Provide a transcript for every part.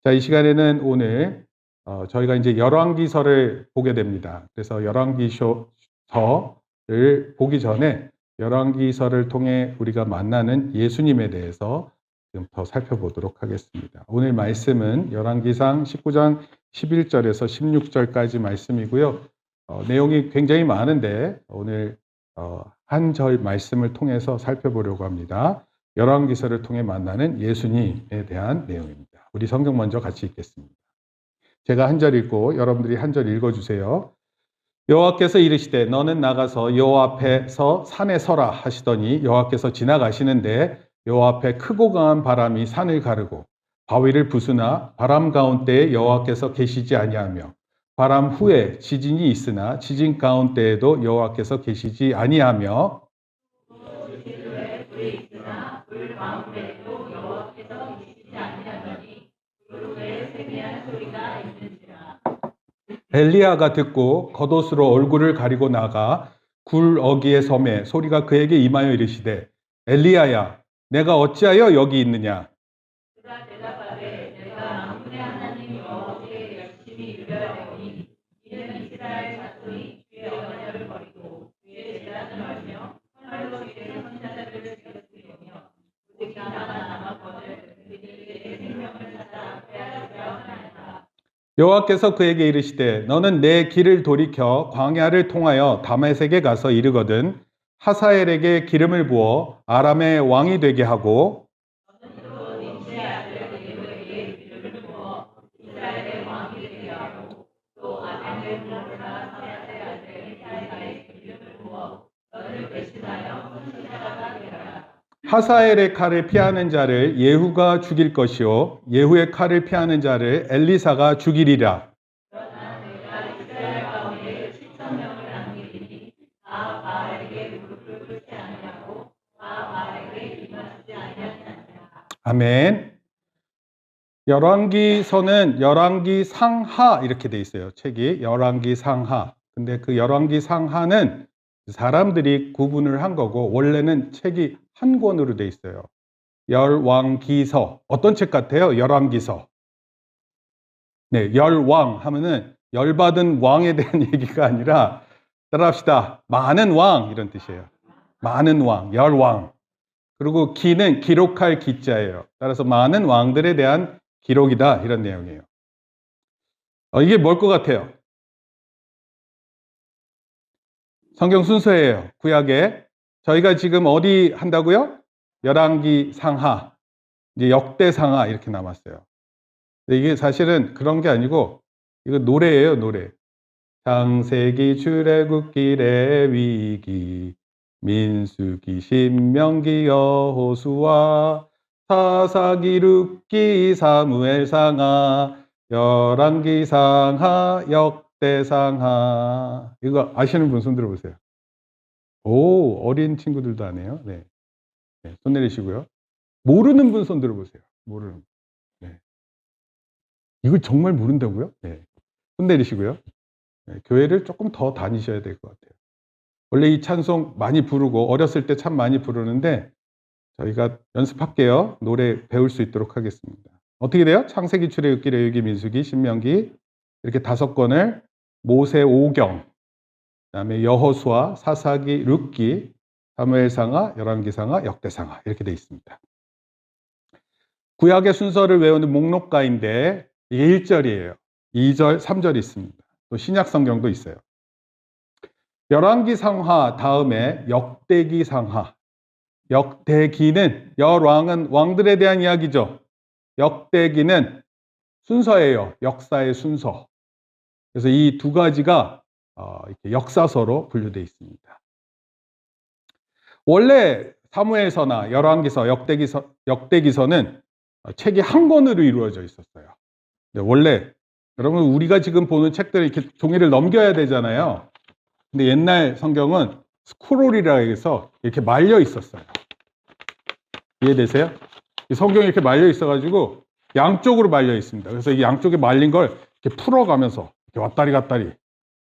자, 이 시간에는 오늘 저희가 이제 열왕기서를 보게 됩니다. 그래서 열왕기서를 보기 전에 열왕기서를 통해 우리가 만나는 예수님에 대해서 좀 더 살펴보도록 하겠습니다. 오늘 말씀은 열왕기상 19장 11절에서 16절까지 말씀이고요. 내용이 굉장히 많은데 오늘 한 절 말씀을 통해서 살펴보려고 합니다. 열왕기서를 통해 만나는 예수님에 대한 내용입니다. 우리 성경 먼저 같이 읽겠습니다. 제가 한 절 읽고 여러분들이 한 절 읽어주세요. 여호와께서 이르시되 너는 나가서 여호와 앞에서 산에 서라 하시더니 여호와께서 지나가시는데 여호와 앞에 크고 강한 바람이 산을 가르고 바위를 부수나 바람 가운데에 여호와께서 계시지 아니하며 바람 후에 지진이 있으나 지진 가운데에도 여호와께서 계시지 아니하며 엘리야가 듣고 겉옷으로 얼굴을 가리고 나가 굴 어귀에 섬에 소리가 그에게 임하여 이르시되 엘리야야 내가 어찌하여 여기 있느냐. 그가 대답하되 내가 만군의 하나님 여호와께 열심히 유별하오니 이는 이스라엘 자손이 주의 언약을 버리고 주의 제단을 말며 정말로 주의 선지자들을 죽였으며 우리가 남았거늘 그들에게 생명을 찾아 빼앗으려. 여호와께서 그에게 이르시되 너는 내 길을 돌이켜 광야를 통하여 다메섹에 가서 이르거든 하사엘에게 기름을 부어 아람의 왕이 되게 하고 하사엘의 칼을 피하는 자를 예후가 죽일 것이요 예후의 칼을 피하는 자를 엘리사가 죽이리라. 아멘. 열왕기서는 열왕기 상하 이렇게 돼 있어요. 책이 열왕기 상하. 근데 그 열왕기 상하는 사람들이 구분을 한 거고 원래는 책이 한 권으로 돼 있어요. 열왕기서. 어떤 책 같아요? 열왕기서. 네, 열왕 하면은 열받은 왕에 대한 얘기가 아니라 따라합시다. 많은 왕 이런 뜻이에요. 많은 왕, 열왕. 그리고 기는 기록할 기자예요. 따라서 많은 왕들에 대한 기록이다 이런 내용이에요. 이게 뭘 것 같아요? 성경 순서예요. 구약에 저희가 지금 어디 한다고요? 열왕기 상하, 이제 역대 상하 이렇게 남았어요. 근데 이게 사실은 그런 게 아니고 이거 노래예요, 노래. 창세기, 출애굽기, 레위기, 민수기, 신명기, 여호수아, 사사기, 룻기, 사무엘 상하, 열왕기 상하, 역대 상하. 이거 아시는 분 손 들어보세요. 오, 어린 친구들도 아네요. 네. 네, 손 내리시고요. 모르는 분 손 들어보세요. 모르는 분. 네. 이걸 정말 모른다고요? 네. 손 내리시고요. 네, 교회를 조금 더 다니셔야 될 것 같아요. 원래 이 찬송 많이 부르고 어렸을 때 참 많이 부르는데 저희가 연습할게요. 노래 배울 수 있도록 하겠습니다. 어떻게 돼요? 창세기, 출애굽기, 레위기, 민수기, 신명기 이렇게 5권을 모세 5경, 그다음에 여호수아, 사사기, 룻기, 사무엘상하, 열왕기상하, 역대상하 이렇게 돼 있습니다. 구약의 순서를 외우는 목록가인데 이게 1절이에요. 2절, 3절이 있습니다. 또 신약 성경도 있어요. 열왕기 상하 다음에 역대기 상하. 역대기는 열왕은 왕들에 대한 이야기죠. 역대기는 순서예요. 역사의 순서. 그래서 이 두 가지가 이렇게 역사서로 분류되어 있습니다. 원래 사무엘서나 열왕기서, 역대기서는 책이 한 권으로 이루어져 있었어요. 원래 여러분 우리가 지금 보는 책들 이렇게 종이를 넘겨야 되잖아요. 근데 옛날 성경은 스크롤이라 해서 이렇게 말려 있었어요. 이해되세요? 이 성경이 이렇게 말려 있어가지고 양쪽으로 말려 있습니다. 그래서 이 양쪽에 말린 걸 이렇게 풀어가면서 이렇게 왔다리 갔다리.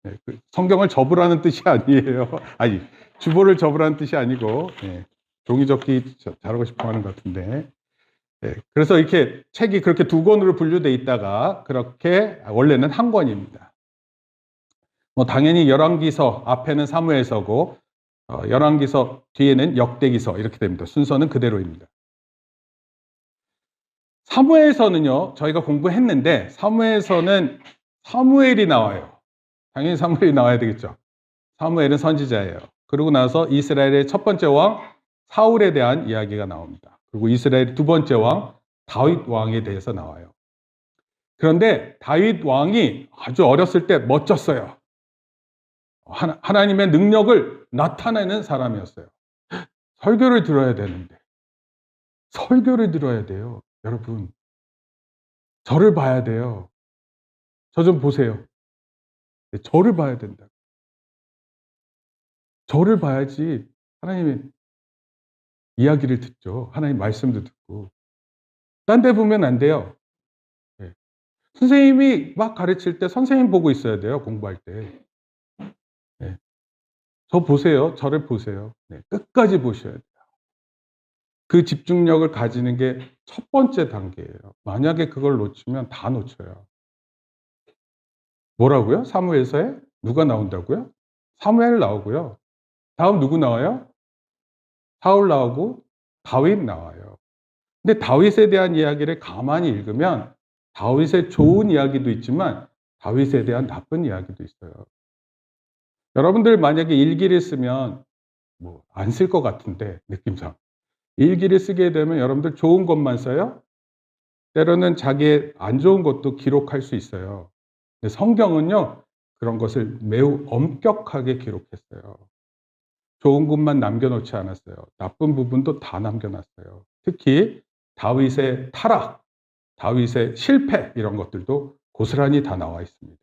네, 성경을 접으라는 뜻이 아니에요. 아니, 주보를 접으라는 뜻이 아니고 종이 접기 잘하고 싶어 하는 것 같은데. 그래서 이렇게 책이 그렇게 두 권으로 분류돼 있다가 그렇게 원래는 한 권입니다. 뭐 당연히 열왕기서 앞에는 사무엘서고 열왕기서 뒤에는 역대기서 이렇게 됩니다. 순서는 그대로입니다. 사무엘서는요, 저희가 공부했는데 사무엘서는 사무엘이 나와요. 당연히 사무엘이 나와야 되겠죠. 사무엘은 선지자예요. 그러고 나서 이스라엘의 첫 번째 왕 사울에 대한 이야기가 나옵니다. 그리고 이스라엘의 두 번째 왕 다윗 왕에 대해서 나와요. 그런데 다윗 왕이 아주 어렸을 때 멋졌어요. 하나님의 능력을 나타내는 사람이었어요. 설교를 들어야 되는데, 설교를 들어야 돼요. 여러분, 저를 봐야 돼요. 저 좀 보세요. 저를 봐야 된다. 저를 봐야지 하나님의 이야기를 듣죠. 하나님 말씀도 듣고. 딴 데 보면 안 돼요. 선생님이 막 가르칠 때 선생님 보고 있어야 돼요. 공부할 때. 저 보세요. 저를 보세요. 끝까지 보셔야 돼요. 그 집중력을 가지는 게 첫 번째 단계예요. 만약에 그걸 놓치면 다 놓쳐요. 뭐라고요? 사무엘서에? 누가 나온다고요? 사무엘 나오고요. 다음 누구 나와요? 사울 나오고 다윗 나와요. 근데 다윗에 대한 이야기를 가만히 읽으면 다윗의 좋은 이야기도 있지만 다윗에 대한 나쁜 이야기도 있어요. 여러분들 만약에 일기를 쓰면 안 쓸 것 같은데 느낌상 일기를 쓰게 되면 여러분들 좋은 것만 써요? 때로는 자기의 안 좋은 것도 기록할 수 있어요. 근데 성경은요, 그런 것을 매우 엄격하게 기록했어요. 좋은 것만 남겨놓지 않았어요. 나쁜 부분도 다 남겨놨어요. 특히 다윗의 타락, 다윗의 실패 이런 것들도 고스란히 다 나와 있습니다.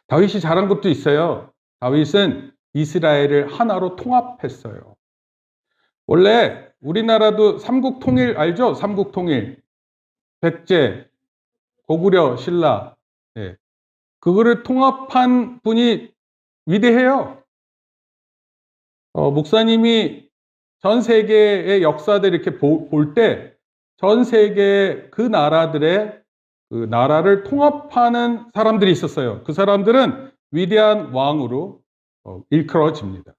다윗이 잘한 것도 있어요. 다윗은 이스라엘을 하나로 통합했어요. 원래 우리나라도 삼국 통일 알죠? 삼국 통일. 백제, 고구려, 신라. 그거를 통합한 분이 위대해요. 목사님이 전 세계의 역사들 이렇게 볼 때 전 세계 그 나라들의 그 나라를 통합하는 사람들이 있었어요. 그 사람들은 위대한 왕으로 일컬어집니다.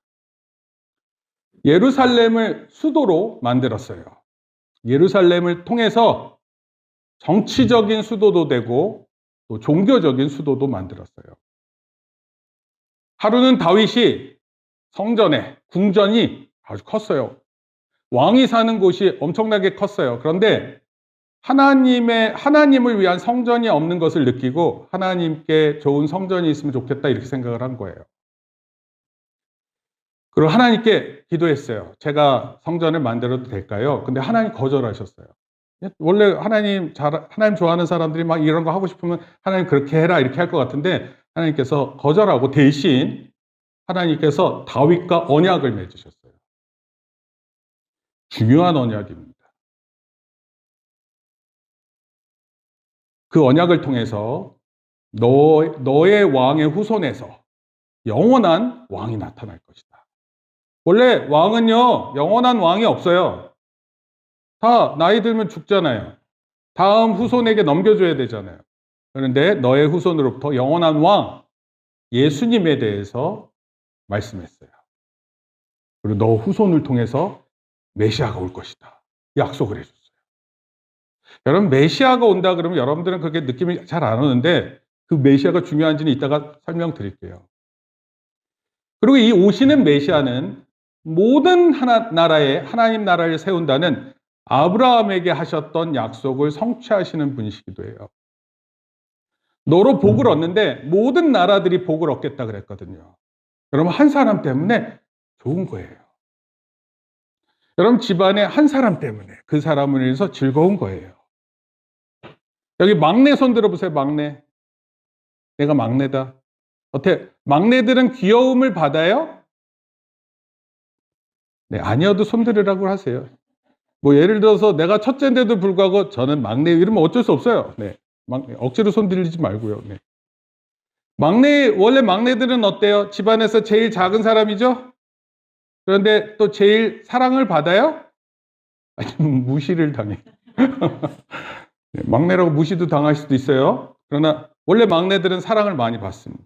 예루살렘을 수도로 만들었어요. 예루살렘을 통해서 정치적인 수도도 되고 또 종교적인 수도도 만들었어요. 하루는 다윗이 성전에 궁전이 아주 컸어요. 왕이 사는 곳이 엄청나게 컸어요. 그런데 하나님을 위한 성전이 없는 것을 느끼고 하나님께 좋은 성전이 있으면 좋겠다 이렇게 생각을 한 거예요. 그리고 하나님께 기도했어요. 제가 성전을 만들어도 될까요? 근데 하나님 거절하셨어요. 원래 하나님 좋아하는 사람들이 막 이런 거 하고 싶으면 하나님 그렇게 해라 이렇게 할 것 같은데 하나님께서 거절하고 대신 하나님께서 다윗과 언약을 맺으셨어요. 중요한 언약입니다. 그 언약을 통해서 너의 왕의 후손에서 영원한 왕이 나타날 것이다. 원래 왕은요, 영원한 왕이 없어요. 다 나이 들면 죽잖아요. 다음 후손에게 넘겨줘야 되잖아요. 그런데 너의 후손으로부터 영원한 왕, 예수님에 대해서 말씀했어요. 그리고 너 후손을 통해서 메시아가 올 것이다. 약속을 해줬어요. 여러분, 메시아가 온다 그러면 여러분들은 그렇게 느낌이 잘 안 오는데 그 메시아가 중요한지는 이따가 설명드릴게요. 그리고 이 오시는 메시아는 모든 나라에 하나님 나라를 세운다는 아브라함에게 하셨던 약속을 성취하시는 분이시기도 해요. 너로 복을 얻는데 모든 나라들이 복을 얻겠다 그랬거든요. 여러분, 한 사람 때문에 좋은 거예요. 여러분, 집안에 한 사람 때문에 그 사람을 위해서 즐거운 거예요. 여기 막내 손 들어보세요. 막내. 내가 막내다. 어때? 막내들은 귀여움을 받아요? 네, 아니어도 손 들으라고 하세요. 예를 들어서 내가 첫째인데도 불구하고 저는 막내 이러면 어쩔 수 없어요. 네. 억지로 손 들리지 말고요. 네. 원래 막내들은 어때요? 집안에서 제일 작은 사람이죠? 그런데 또 제일 사랑을 받아요? 아니면 무시를 당해. 막내라고 무시도 당할 수도 있어요. 그러나 원래 막내들은 사랑을 많이 받습니다.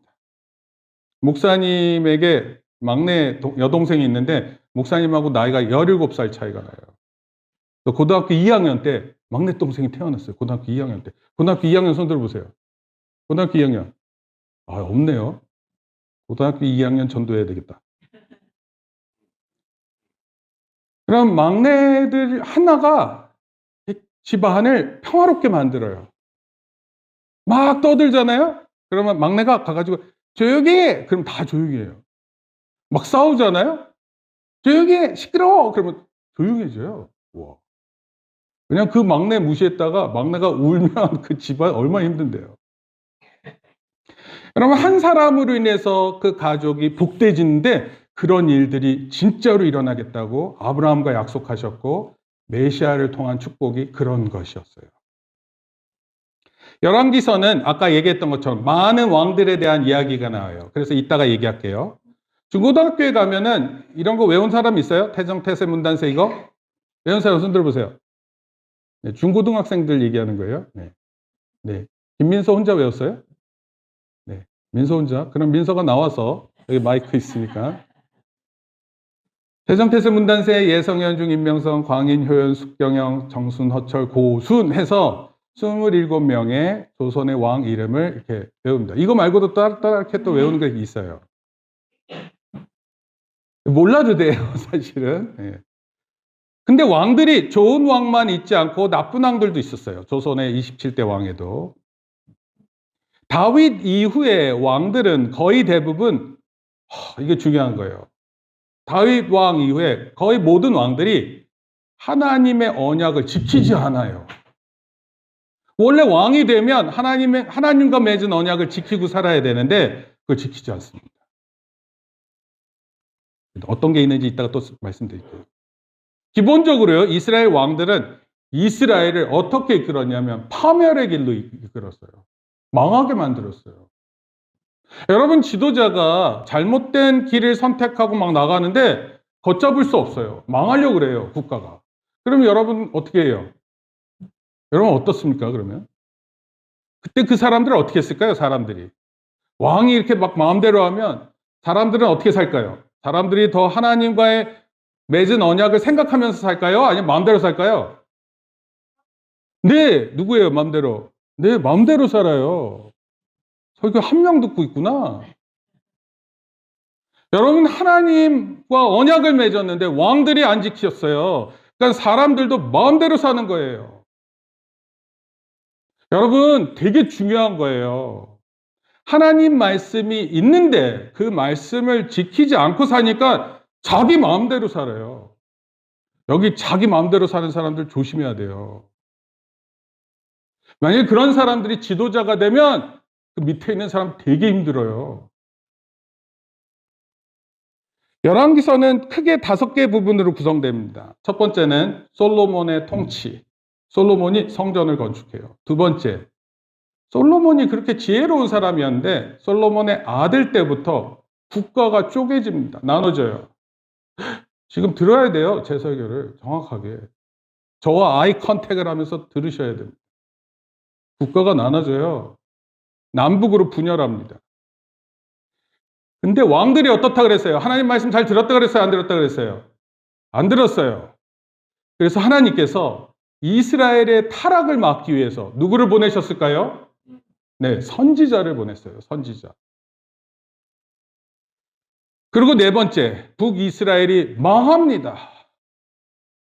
목사님에게 막내 여동생이 있는데 목사님하고 나이가 17살 차이가 나요. 고등학교 2학년 때 막내 동생이 태어났어요. 고등학교 2학년 때. 고등학교 2학년 손 들어보세요. 고등학교 2학년. 아, 없네요. 고등학교 2학년 전도해야 되겠다. 그럼 막내들 하나가 집안을 평화롭게 만들어요. 막 떠들잖아요? 그러면 막내가 가가지고 조용히 해! 그럼 다 조용히 해요. 막 싸우잖아요? 조용히 해! 시끄러워! 그러면 조용해져요. 우와. 그냥 그 막내 무시했다가 막내가 울면 그 집안 얼마나 힘든데요. 그러면 한 사람으로 인해서 그 가족이 복되지는데 그런 일들이 진짜로 일어나겠다고 아브라함과 약속하셨고 메시아를 통한 축복이 그런 것이었어요. 열왕기서는 아까 얘기했던 것처럼 많은 왕들에 대한 이야기가 나와요. 그래서 이따가 얘기할게요. 중고등학교에 가면은 이런 거 외운 사람 있어요? 태정, 태세, 문단세 이거? 외운 사람 손 들어보세요. 네, 중고등학생들 얘기하는 거예요. 네. 네. 김민서 혼자 외웠어요? 네. 민서 혼자? 그럼 민서가 나와서 여기 마이크 있으니까. 태정, 태세, 문단세, 예성현, 중, 임명성, 광인, 효연, 숙경영, 정순, 허철, 고순 해서 27명의 조선의 왕 이름을 이렇게 외웁니다. 이거 말고도 따라 이렇게 또 외우는 게 있어요. 몰라도 돼요, 사실은. 네. 근데 왕들이 좋은 왕만 있지 않고 나쁜 왕들도 있었어요. 조선의 27대 왕에도. 다윗 이후의 왕들은 거의 대부분, 이게 중요한 거예요. 다윗 왕 이후에 거의 모든 왕들이 하나님의 언약을 지키지 않아요. 원래 왕이 되면 하나님과 맺은 언약을 지키고 살아야 되는데 그걸 지키지 않습니다. 어떤 게 있는지 이따가 또 말씀드릴게요. 기본적으로요, 이스라엘 왕들은 이스라엘을 어떻게 이끌었냐면 파멸의 길로 이끌었어요. 망하게 만들었어요. 여러분, 지도자가 잘못된 길을 선택하고 막 나가는데 걷잡을 수 없어요. 망하려고 그래요, 국가가. 그럼 여러분 어떻게 해요? 여러분 어떻습니까, 그러면? 그때 그 사람들은 어떻게 했을까요, 사람들이? 왕이 이렇게 막 마음대로 하면 사람들은 어떻게 살까요? 사람들이 더 하나님과의 맺은 언약을 생각하면서 살까요? 아니면 마음대로 살까요? 네, 누구예요, 마음대로? 네, 마음대로 살아요. 설교 한 명 듣고 있구나. 여러분, 하나님과 언약을 맺었는데 왕들이 안 지켰어요. 그러니까 사람들도 마음대로 사는 거예요. 여러분, 되게 중요한 거예요. 하나님 말씀이 있는데 그 말씀을 지키지 않고 사니까 자기 마음대로 살아요. 여기 자기 마음대로 사는 사람들 조심해야 돼요. 만약에 그런 사람들이 지도자가 되면 그 밑에 있는 사람 되게 힘들어요. 열왕기서는 크게 5개 부분으로 구성됩니다. 첫 번째는 솔로몬의 통치. 솔로몬이 성전을 건축해요. 두 번째, 솔로몬이 그렇게 지혜로운 사람이었는데 솔로몬의 아들 때부터 국가가 쪼개집니다. 나눠져요. 지금 들어야 돼요, 제 설교를 정확하게. 저와 아이 컨택을 하면서 들으셔야 됩니다. 국가가 나눠져요. 남북으로 분열합니다. 근데 왕들이 어떻다 그랬어요? 하나님 말씀 잘 들었다 그랬어요? 안 들었다 그랬어요? 안 들었어요. 그래서 하나님께서 이스라엘의 타락을 막기 위해서 누구를 보내셨을까요? 네, 선지자를 보냈어요. 선지자. 그리고 네 번째, 북이스라엘이 망합니다.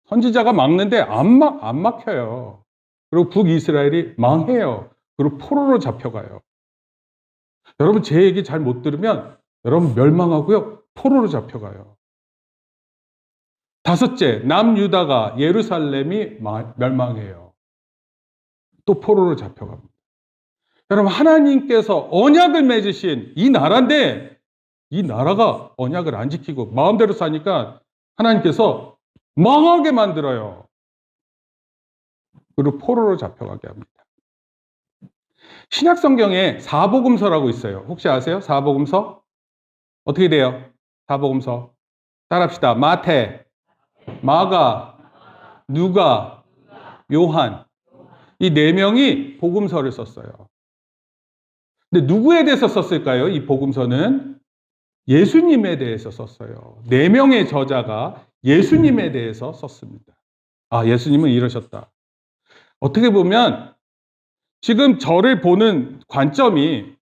선지자가 막는데 안 막혀요. 그리고 북이스라엘이 망해요. 그리고 포로로 잡혀가요. 여러분, 제 얘기 잘 못 들으면 여러분 멸망하고요, 포로로 잡혀가요. 다섯째, 남유다가 예루살렘이 멸망해요. 또 포로로 잡혀갑니다. 여러분, 하나님께서 언약을 맺으신 이 나라인데 이 나라가 언약을 안 지키고 마음대로 사니까 하나님께서 망하게 만들어요. 그리고 포로로 잡혀가게 합니다. 신약성경에 사복음서라고 있어요. 혹시 아세요? 사복음서? 어떻게 돼요? 사복음서. 따라합시다. 마태, 마가, 누가, 요한. 이 네 명이 복음서를 썼어요. 근데 누구에 대해서 썼을까요? 이 복음서는 예수님에 대해서 썼어요. 네 명의 저자가 예수님에 대해서 썼습니다. 아, 예수님은 이러셨다. 어떻게 보면 지금 저를 보는 관점이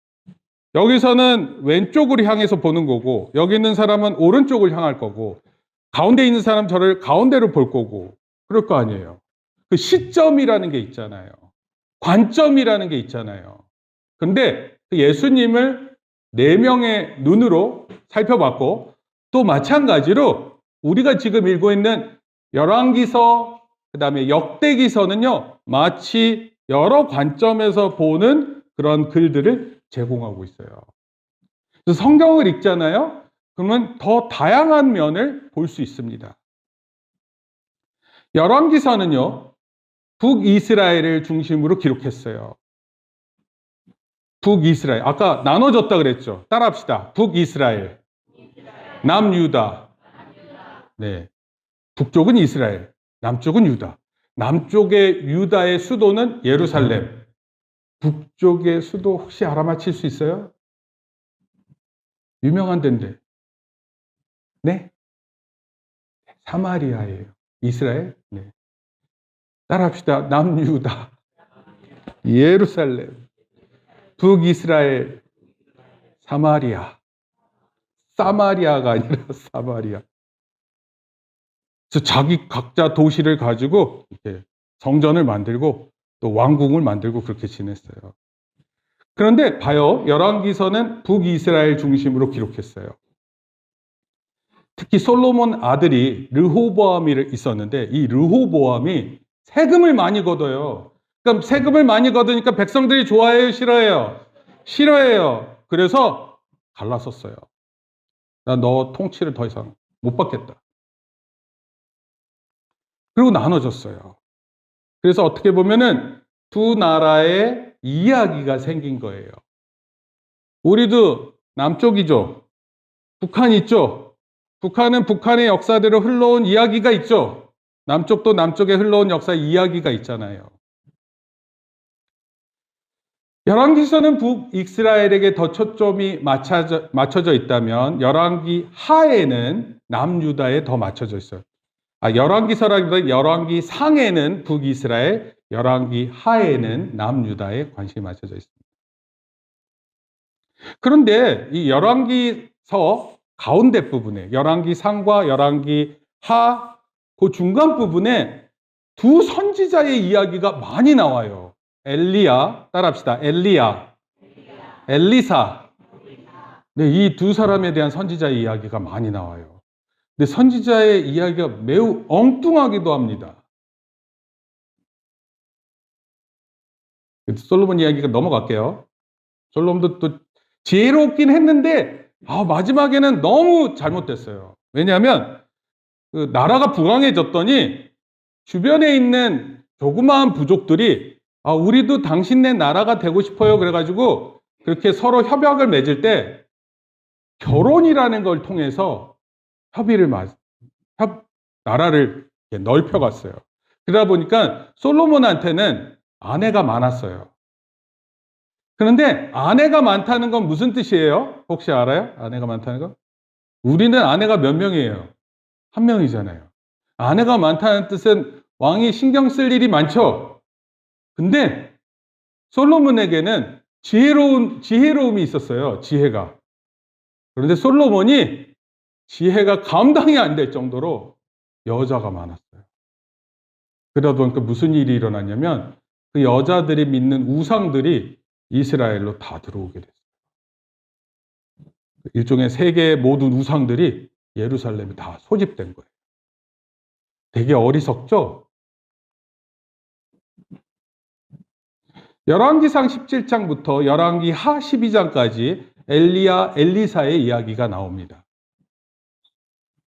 여기서는 왼쪽으로 향해서 보는 거고, 여기 있는 사람은 오른쪽을 향할 거고, 가운데 있는 사람은 저를 가운데로 볼 거고, 그럴 거 아니에요. 그 시점이라는 게 있잖아요. 관점이라는 게 있잖아요. 근데 예수님을 네 명의 눈으로 살펴봤고, 또 마찬가지로 우리가 지금 읽고 있는 열왕기서, 그 다음에 역대기서는요, 마치 여러 관점에서 보는 그런 글들을 제공하고 있어요. 그래서 성경을 읽잖아요. 그러면 더 다양한 면을 볼 수 있습니다. 열왕기서는요, 북이스라엘을 중심으로 기록했어요. 북이스라엘. 아까 나눠졌다 그랬죠. 따라합시다. 북이스라엘. 남유다. 네. 북쪽은 이스라엘. 남쪽은 유다. 남쪽의 유다의 수도는 예루살렘. 북쪽의 수도 혹시 알아맞힐 수 있어요? 유명한 데인데. 네? 사마리아예요. 이스라엘? 네. 따라합시다. 남유다. 예루살렘. 북이스라엘. 사마리아. 사마리아가 아니라 사마리아. 그래서 자기 각자 도시를 가지고 이렇게 성전을 만들고 또 왕궁을 만들고 그렇게 지냈어요. 그런데 봐요. 열왕기서는 북이스라엘 중심으로 기록했어요. 특히 솔로몬 아들이 르호보암이 있었는데 이 르호보암이 세금을 많이 걷어요. 그러니까 세금을 많이 걷으니까 백성들이 좋아해요, 싫어해요? 싫어해요. 그래서 갈라섰어요. 나 너 통치를 더 이상 못 받겠다. 그리고 나눠졌어요. 그래서 어떻게 보면은 두 나라의 이야기가 생긴 거예요. 우리도 남쪽이죠. 북한 있죠. 북한은 북한의 역사대로 흘러온 이야기가 있죠. 남쪽도 남쪽에 흘러온 역사 이야기가 있잖아요. 열왕기서는 북이스라엘에게 더 초점이 맞춰져 있다면 열왕기 하에는 남유다에 더 맞춰져 있어요. 열왕기서라기보다 열왕기 상에는 북이스라엘, 열왕기 하에는 남유다에 관심이 맞춰져 있습니다. 그런데 이 열왕기서 가운데 부분에 열왕기 상과 열왕기 하, 그 중간 부분에 두 선지자의 이야기가 많이 나와요. 엘리야, 따라합시다. 엘리야, 엘리사. 네, 이 두 사람에 대한 선지자의 이야기가 많이 나와요. 근데 선지자의 이야기가 매우 엉뚱하기도 합니다. 솔로몬 이야기가 넘어갈게요. 솔로몬도 또 지혜롭긴 했는데 마지막에는 너무 잘못됐어요. 왜냐하면 그 나라가 부강해졌더니 주변에 있는 조그마한 부족들이 우리도 당신네 나라가 되고 싶어요. 그래가지고 그렇게 서로 협약을 맺을 때 결혼이라는 걸 통해서 나라를 넓혀갔어요. 그러다 보니까 솔로몬한테는 아내가 많았어요. 그런데 아내가 많다는 건 무슨 뜻이에요? 혹시 알아요? 아내가 많다는 건? 우리는 아내가 몇 명이에요? 한 명이잖아요. 아내가 많다는 뜻은 왕이 신경 쓸 일이 많죠? 근데 솔로몬에게는 지혜로움이 있었어요. 지혜가. 그런데 솔로몬이 지혜가 감당이 안 될 정도로 여자가 많았어요. 그러다 보니까 무슨 일이 일어났냐면 그 여자들이 믿는 우상들이 이스라엘로 다 들어오게 됐어요. 일종의 세계의 모든 우상들이 예루살렘에 다 소집된 거예요. 되게 어리석죠? 열왕기상 17장부터 열왕기 하 12장까지 엘리야, 엘리사의 이야기가 나옵니다.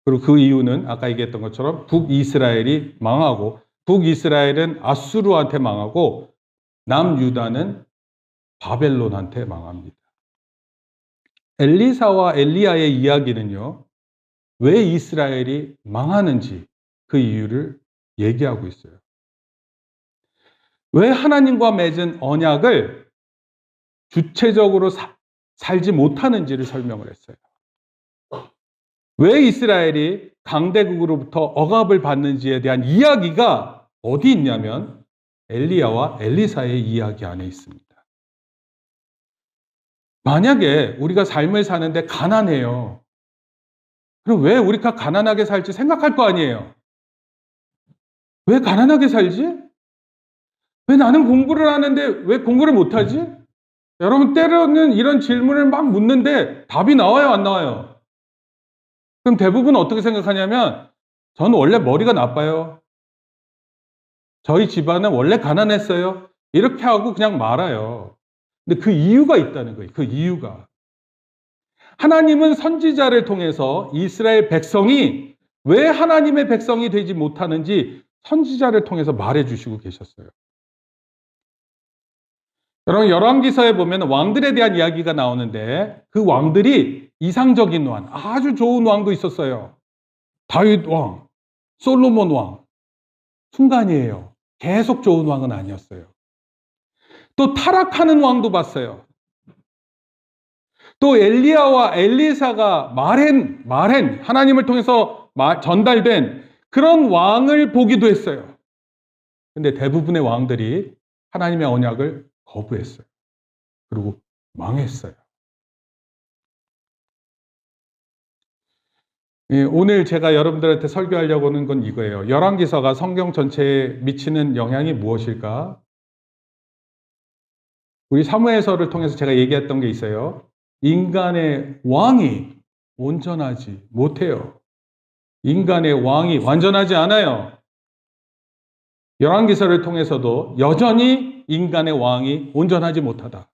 그리고 그 이유는 아까 얘기했던 것처럼 북이스라엘이 망하고 북이스라엘은 아수르한테 망하고 남유다는 바벨론한테 망합니다. 엘리사와 엘리야의 이야기는요, 왜 이스라엘이 망하는지 그 이유를 얘기하고 있어요. 왜 하나님과 맺은 언약을 주체적으로 살지 못하는지를 설명을 했어요. 왜 이스라엘이 강대국으로부터 억압을 받는지에 대한 이야기가 어디 있냐면 엘리야와 엘리사의 이야기 안에 있습니다. 만약에 우리가 삶을 사는데 가난해요. 그럼 왜 우리가 가난하게 살지 생각할 거 아니에요. 왜 가난하게 살지? 왜 나는 공부를 하는데 왜 공부를 못하지? 여러분, 때로는 이런 질문을 막 묻는데 답이 나와요, 안 나와요? 그럼 대부분 어떻게 생각하냐면 저는 원래 머리가 나빠요. 저희 집안은 원래 가난했어요. 이렇게 하고 그냥 말아요. 근데 그 이유가 있다는 거예요. 그 이유가. 하나님은 선지자를 통해서 이스라엘 백성이 왜 하나님의 백성이 되지 못하는지 선지자를 통해서 말해 주시고 계셨어요. 여러분, 열왕기서에 보면 왕들에 대한 이야기가 나오는데 그 왕들이 이상적인 왕, 아주 좋은 왕도 있었어요. 다윗 왕, 솔로몬 왕, 순간이에요. 계속 좋은 왕은 아니었어요. 또 타락하는 왕도 봤어요. 또 엘리야와 엘리사가 말한 하나님을 통해서 전달된 그런 왕을 보기도 했어요. 근데 대부분의 왕들이 하나님의 언약을 거부했어요. 그리고 망했어요. 오늘 제가 여러분들한테 설교하려고 하는 건 이거예요. 열왕기서가 성경 전체에 미치는 영향이 무엇일까? 우리 사무엘서를 통해서 제가 얘기했던 게 있어요. 인간의 왕이 온전하지 못해요. 인간의 왕이 완전하지 않아요. 열왕기서를 통해서도 여전히 인간의 왕이 온전하지 못하다.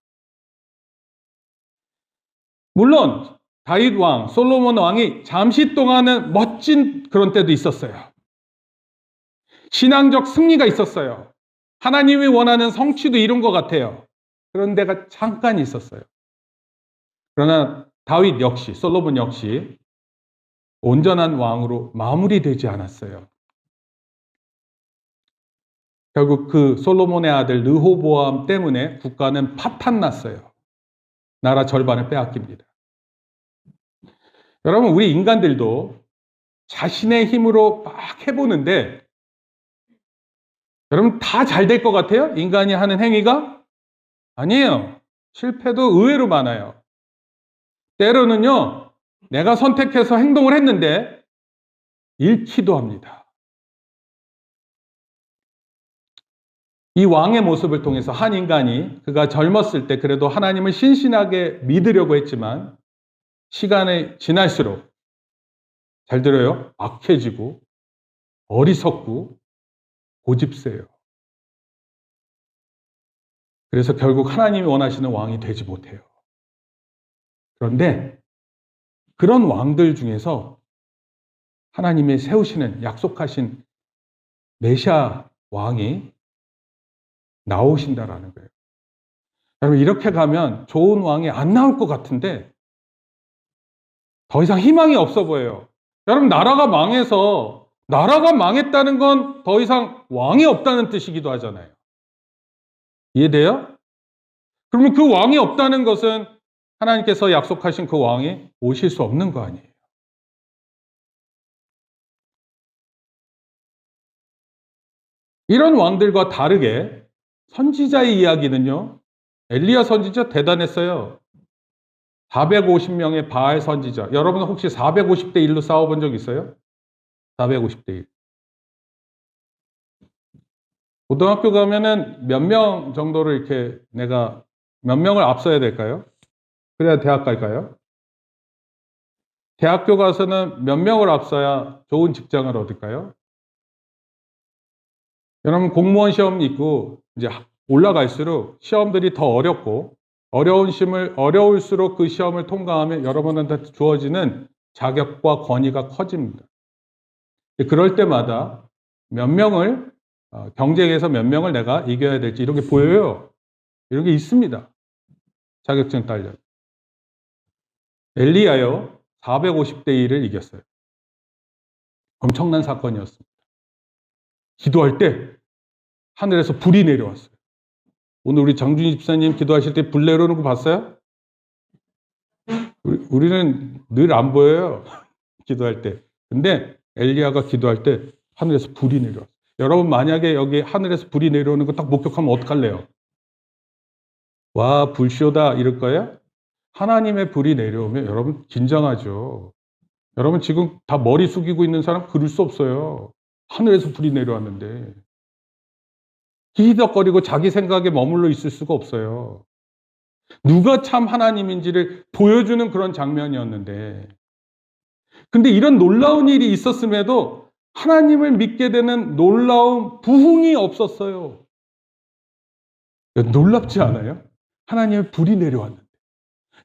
물론 다윗 왕, 솔로몬 왕이 잠시 동안은 멋진 그런 때도 있었어요. 신앙적 승리가 있었어요. 하나님이 원하는 성취도 이룬 것 같아요. 그런 데가 잠깐 있었어요. 그러나 다윗 역시, 솔로몬 역시 온전한 왕으로 마무리되지 않았어요. 결국 그 솔로몬의 아들 르호보암 때문에 국가는 파탄났어요. 나라 절반을 빼앗깁니다. 여러분, 우리 인간들도 자신의 힘으로 막 해보는데 여러분, 다 잘 될 것 같아요? 인간이 하는 행위가? 아니에요. 실패도 의외로 많아요. 때로는요, 내가 선택해서 행동을 했는데 잃기도 합니다. 이 왕의 모습을 통해서 한 인간이 그가 젊었을 때 그래도 하나님을 신신하게 믿으려고 했지만 시간이 지날수록, 잘 들어요, 악해지고 어리석고 고집세요. 그래서 결국 하나님이 원하시는 왕이 되지 못해요. 그런데 그런 왕들 중에서 하나님이 세우시는, 약속하신 메시아 왕이 나오신다라는 거예요. 여러분, 이렇게 가면 좋은 왕이 안 나올 것 같은데 더 이상 희망이 없어 보여요. 여러분, 나라가 망했다는 건 더 이상 왕이 없다는 뜻이기도 하잖아요. 이해돼요? 그러면 그 왕이 없다는 것은 하나님께서 약속하신 그 왕이 오실 수 없는 거 아니에요. 이런 왕들과 다르게 선지자의 이야기는요, 엘리야 선지자 대단했어요. 450명의 바알 선지자. 여러분 혹시 450대 1로 싸워본 적 있어요? 450대 1. 고등학교 가면은 몇 명 정도를 이렇게 내가 몇 명을 앞서야 될까요? 그래야 대학 갈까요? 대학교 가서는 몇 명을 앞서야 좋은 직장을 얻을까요? 여러분, 공무원 시험이 있고 이제 올라갈수록 시험들이 더 어렵고 어려울수록 그 시험을 통과하면 여러분한테 주어지는 자격과 권위가 커집니다. 그럴 때마다 몇 명을 경쟁에서 몇 명을 내가 이겨야 될지 이런 게 보여요. 이런 게 있습니다. 자격증 딸려. 엘리야요 450대 1을 이겼어요. 엄청난 사건이었습니다. 기도할 때 하늘에서 불이 내려왔어요. 오늘 우리 장준희 집사님 기도하실 때 불 내려오는 거 봤어요? 우리는 늘 안 보여요. 기도할 때. 근데 엘리야가 기도할 때 하늘에서 불이 내려왔어요. 여러분 만약에 여기 하늘에서 불이 내려오는 거 딱 목격하면 어떡할래요? 와, 불쇼다 이럴 거예요? 하나님의 불이 내려오면 여러분 긴장하죠. 여러분 지금 다 머리 숙이고 있는 사람 그럴 수 없어요. 하늘에서 불이 내려왔는데. 히덕거리고 자기 생각에 머물러 있을 수가 없어요. 누가 참 하나님인지를 보여주는 그런 장면이었는데. 근데 이런 놀라운 일이 있었음에도 하나님을 믿게 되는 놀라운 부흥이 없었어요. 놀랍지 않아요? 하나님의 불이 내려왔는데.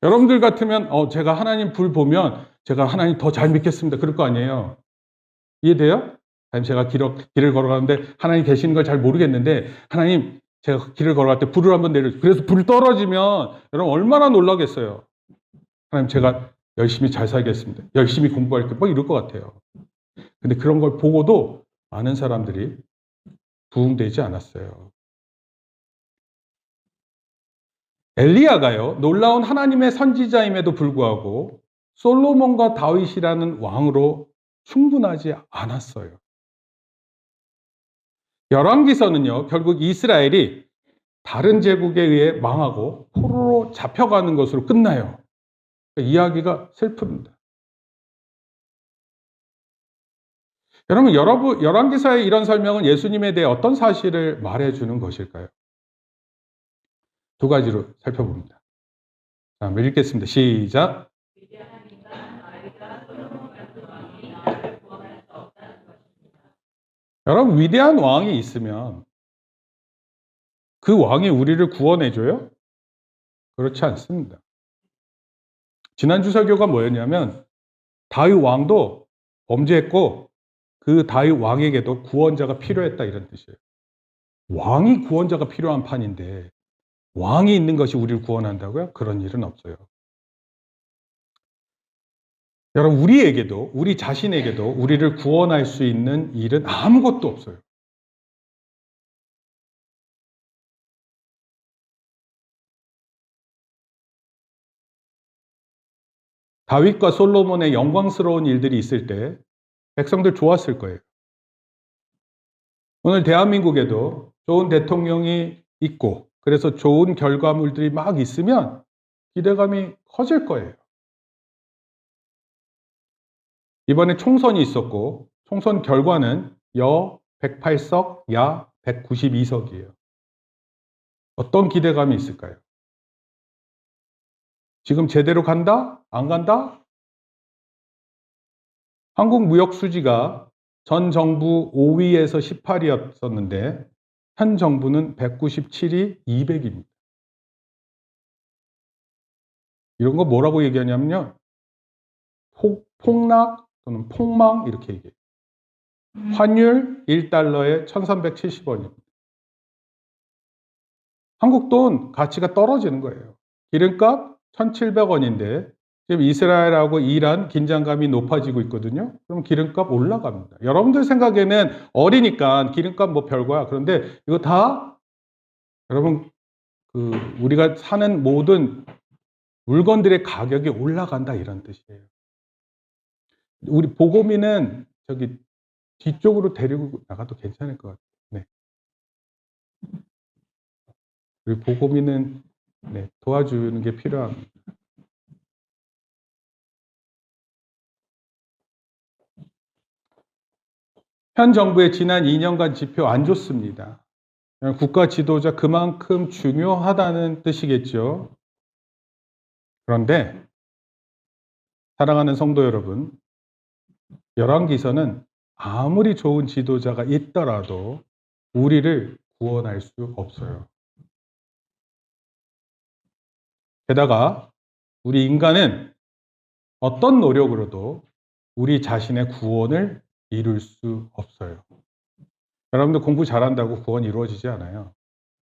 여러분들 같으면 제가 하나님 불 보면 제가 하나님 더 잘 믿겠습니다. 그럴 거 아니에요. 이해돼요? 아니면 제가 길을 걸어가는데 하나님 계시는 걸 잘 모르겠는데 하나님 제가 길을 걸어갈 때 불을 한번 내려주세요. 그래서 불이 떨어지면 여러분 얼마나 놀라겠어요. 하나님 제가 열심히 잘 살겠습니다. 열심히 공부할게요. 뭐 이럴 것 같아요. 근데 그런 걸 보고도 많은 사람들이 부흥되지 않았어요. 엘리야가요, 놀라운 하나님의 선지자임에도 불구하고 솔로몬과 다윗이라는 왕으로 충분하지 않았어요. 열왕기서는요, 결국 이스라엘이 다른 제국에 의해 망하고 포로로 잡혀가는 것으로 끝나요. 이야기가 슬픕니다. 여러분, 열왕기서의 이런 설명은 예수님에 대해 어떤 사실을 말해주는 것일까요? 두 가지로 살펴봅니다. 자, 한번 읽겠습니다. 시작. 여러분, 위대한 왕이 있으면 그 왕이 우리를 구원해줘요? 그렇지 않습니다. 지난주 설교가 뭐였냐면 다윗 왕도 범죄했고 그 다윗 왕에게도 구원자가 필요했다 이런 뜻이에요. 왕이 구원자가 필요한 판인데 왕이 있는 것이 우리를 구원한다고요? 그런 일은 없어요. 여러분, 우리에게도, 우리 자신에게도 우리를 구원할 수 있는 일은 아무것도 없어요. 다윗과 솔로몬의 영광스러운 일들이 있을 때 백성들 좋았을 거예요. 오늘 대한민국에도 좋은 대통령이 있고 그래서 좋은 결과물들이 막 있으면 기대감이 커질 거예요. 이번에 총선이 있었고 총선 결과는 여 108석, 야 192석이에요. 어떤 기대감이 있을까요? 지금 제대로 간다? 안 간다? 한국 무역 수지가 전 정부 5위에서 18위였었는데 현 정부는 197위, 200위입니다. 이런 거 뭐라고 얘기하냐면요. 폭락 또는 폭망 이렇게 얘기해요. 환율 1달러에 1370원입니다. 한국 돈 가치가 떨어지는 거예요. 기름값 1700원인데 지금 이스라엘하고 이란 긴장감이 높아지고 있거든요. 그럼 기름값 올라갑니다. 여러분들 생각에는 어리니까 기름값 뭐 별거야. 그런데 이거 다 여러분 우리가 사는 모든 물건들의 가격이 올라간다 이런 뜻이에요. 우리 보고미는 저기 뒤쪽으로 데리고 나가도 괜찮을 것 같아요. 네. 우리 보고미는 네, 도와주는 게 필요합니다. 현 정부의 지난 2년간 지표 안 좋습니다. 국가 지도자 그만큼 중요하다는 뜻이겠죠. 그런데 사랑하는 성도 여러분, 열왕기서는 아무리 좋은 지도자가 있더라도 우리를 구원할 수 없어요. 게다가 우리 인간은 어떤 노력으로도 우리 자신의 구원을 이룰 수 없어요. 여러분들 공부 잘한다고 구원 이루어지지 않아요.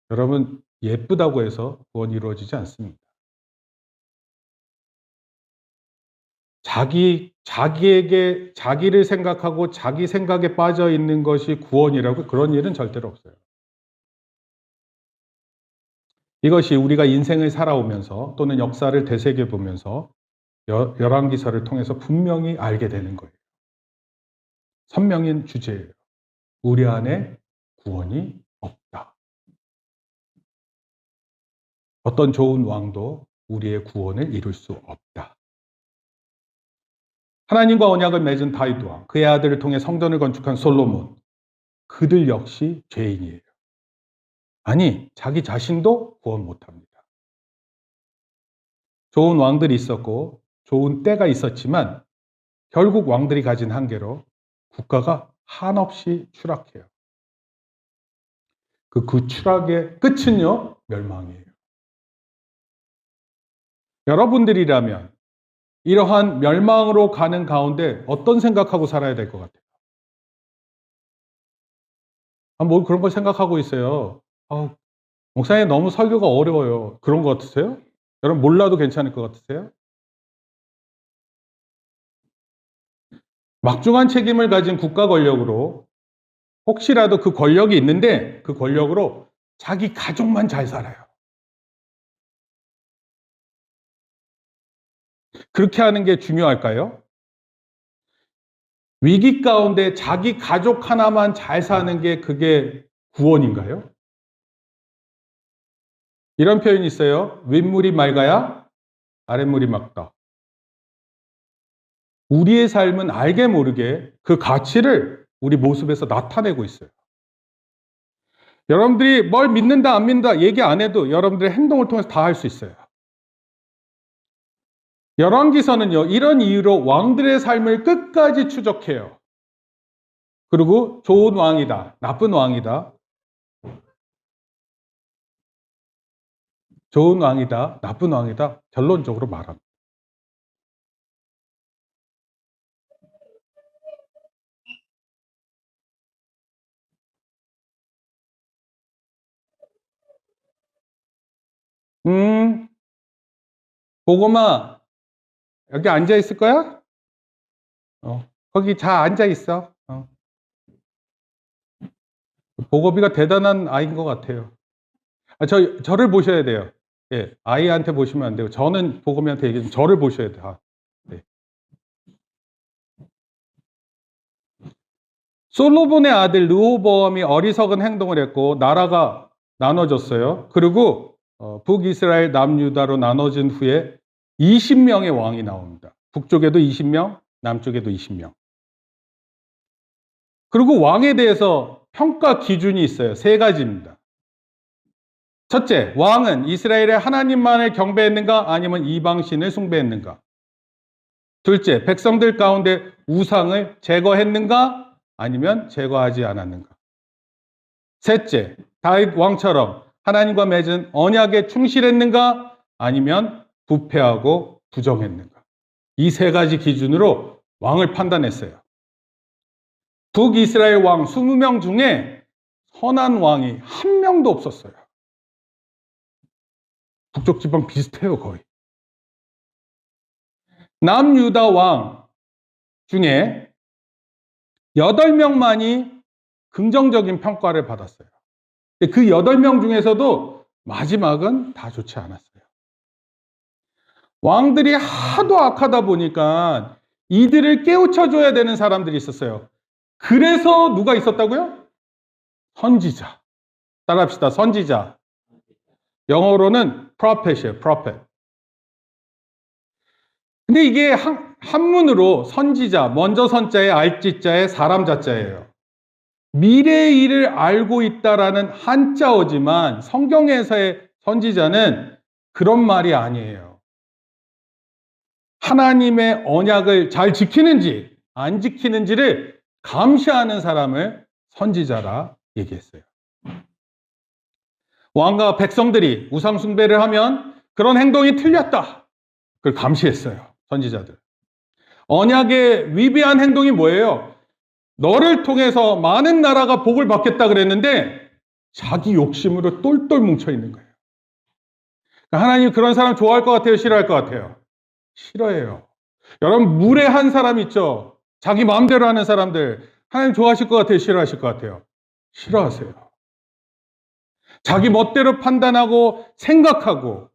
여러분 예쁘다고 해서 구원 이루어지지 않습니다. 자기에게 자기를 생각하고 자기 생각에 빠져 있는 것이 구원이라고 그런 일은 절대로 없어요. 이것이 우리가 인생을 살아오면서 또는 역사를 되새겨 보면서 열왕기서를 통해서 분명히 알게 되는 거예요. 선명한 주제예요. 우리 안에 구원이 없다. 어떤 좋은 왕도 우리의 구원을 이룰 수 없다. 하나님과 언약을 맺은 다윗 왕, 그의 아들을 통해 성전을 건축한 솔로몬, 그들 역시 죄인이에요. 아니, 자기 자신도 구원 못합니다. 좋은 왕들이 있었고 좋은 때가 있었지만 결국 왕들이 가진 한계로 국가가 한없이 추락해요. 그 추락의 끝은요, 멸망이에요. 여러분들이라면 이러한 멸망으로 가는 가운데 어떤 생각하고 살아야 될 것 같아요? 뭐 그런 걸 생각하고 있어요. 목사님 너무 설교가 어려워요. 그런 것 같으세요? 여러분 몰라도 괜찮을 것 같으세요? 막중한 책임을 가진 국가 권력으로 혹시라도 그 권력이 있는데 그 권력으로 자기 가족만 잘 살아요. 그렇게 하는 게 중요할까요? 위기 가운데 자기 가족 하나만 잘 사는 게 그게 구원인가요? 이런 표현이 있어요. 윗물이 맑아야 아랫물이 맑다. 우리의 삶은 알게 모르게 그 가치를 우리 모습에서 나타내고 있어요. 여러분들이 뭘 믿는다 안 믿는다 얘기 안 해도 여러분들의 행동을 통해서 다 할 수 있어요. 열왕기서는요, 이런 이유로 왕들의 삶을 끝까지 추적해요. 그리고 좋은 왕이다, 나쁜 왕이다, 좋은 왕이다, 나쁜 왕이다, 결론적으로 말합니다. 보고마, 여기 앉아 있을 거야? 거기 잘 앉아 있어. 보고비가 대단한 아이인 것 같아요. 저를 보셔야 돼요. 예, 아이한테 보시면 안 되고, 저는 보고미한테 얘기해서 저를 보셔야 돼요. 네. 솔로몬의 아들 르호보암이 어리석은 행동을 했고, 나라가 나눠졌어요. 그리고 북이스라엘 남유다로 나눠진 후에 20명의 왕이 나옵니다. 북쪽에도 20명, 남쪽에도 20명. 그리고 왕에 대해서 평가 기준이 있어요. 세 가지입니다. 첫째, 왕은 이스라엘의 하나님만을 경배했는가 아니면 이방신을 숭배했는가? 둘째, 백성들 가운데 우상을 제거했는가 아니면 제거하지 않았는가? 셋째, 다윗 왕처럼 하나님과 맺은 언약에 충실했는가 아니면 부패하고 부정했는가? 이 세 가지 기준으로 왕을 판단했어요. 북이스라엘 왕 20명 중에 선한 왕이 한 명도 없었어요. 북쪽 지방 비슷해요, 거의. 남유다 왕 중에 8명만이 긍정적인 평가를 받았어요. 그 8명 중에서도 마지막은 다 좋지 않았어요. 왕들이 하도 악하다 보니까 이들을 깨우쳐줘야 되는 사람들이 있었어요. 그래서 누가 있었다고요? 선지자. 따라합시다. 선지자. 영어로는 prophet이에요. prophet. 근데 이게 한문으로 선지자, 먼저 선자에 알지자에 사람 자자예요. 미래의 일을 알고 있다라는 한자어지만 성경에서의 선지자는 그런 말이 아니에요. 하나님의 언약을 잘 지키는지 안 지키는지를 감시하는 사람을 선지자라 얘기했어요. 왕과 백성들이 우상 숭배를 하면 그런 행동이 틀렸다. 그걸 감시했어요. 선지자들. 언약에 위배한 행동이 뭐예요? 너를 통해서 많은 나라가 복을 받겠다 그랬는데 자기 욕심으로 똘똘 뭉쳐 있는 거예요. 하나님 그런 사람 좋아할 것 같아요? 싫어할 것 같아요? 싫어해요. 여러분, 무례한 사람 있죠? 자기 마음대로 하는 사람들. 하나님 좋아하실 것 같아요? 싫어하실 것 같아요? 싫어하세요. 자기 멋대로 판단하고 생각하고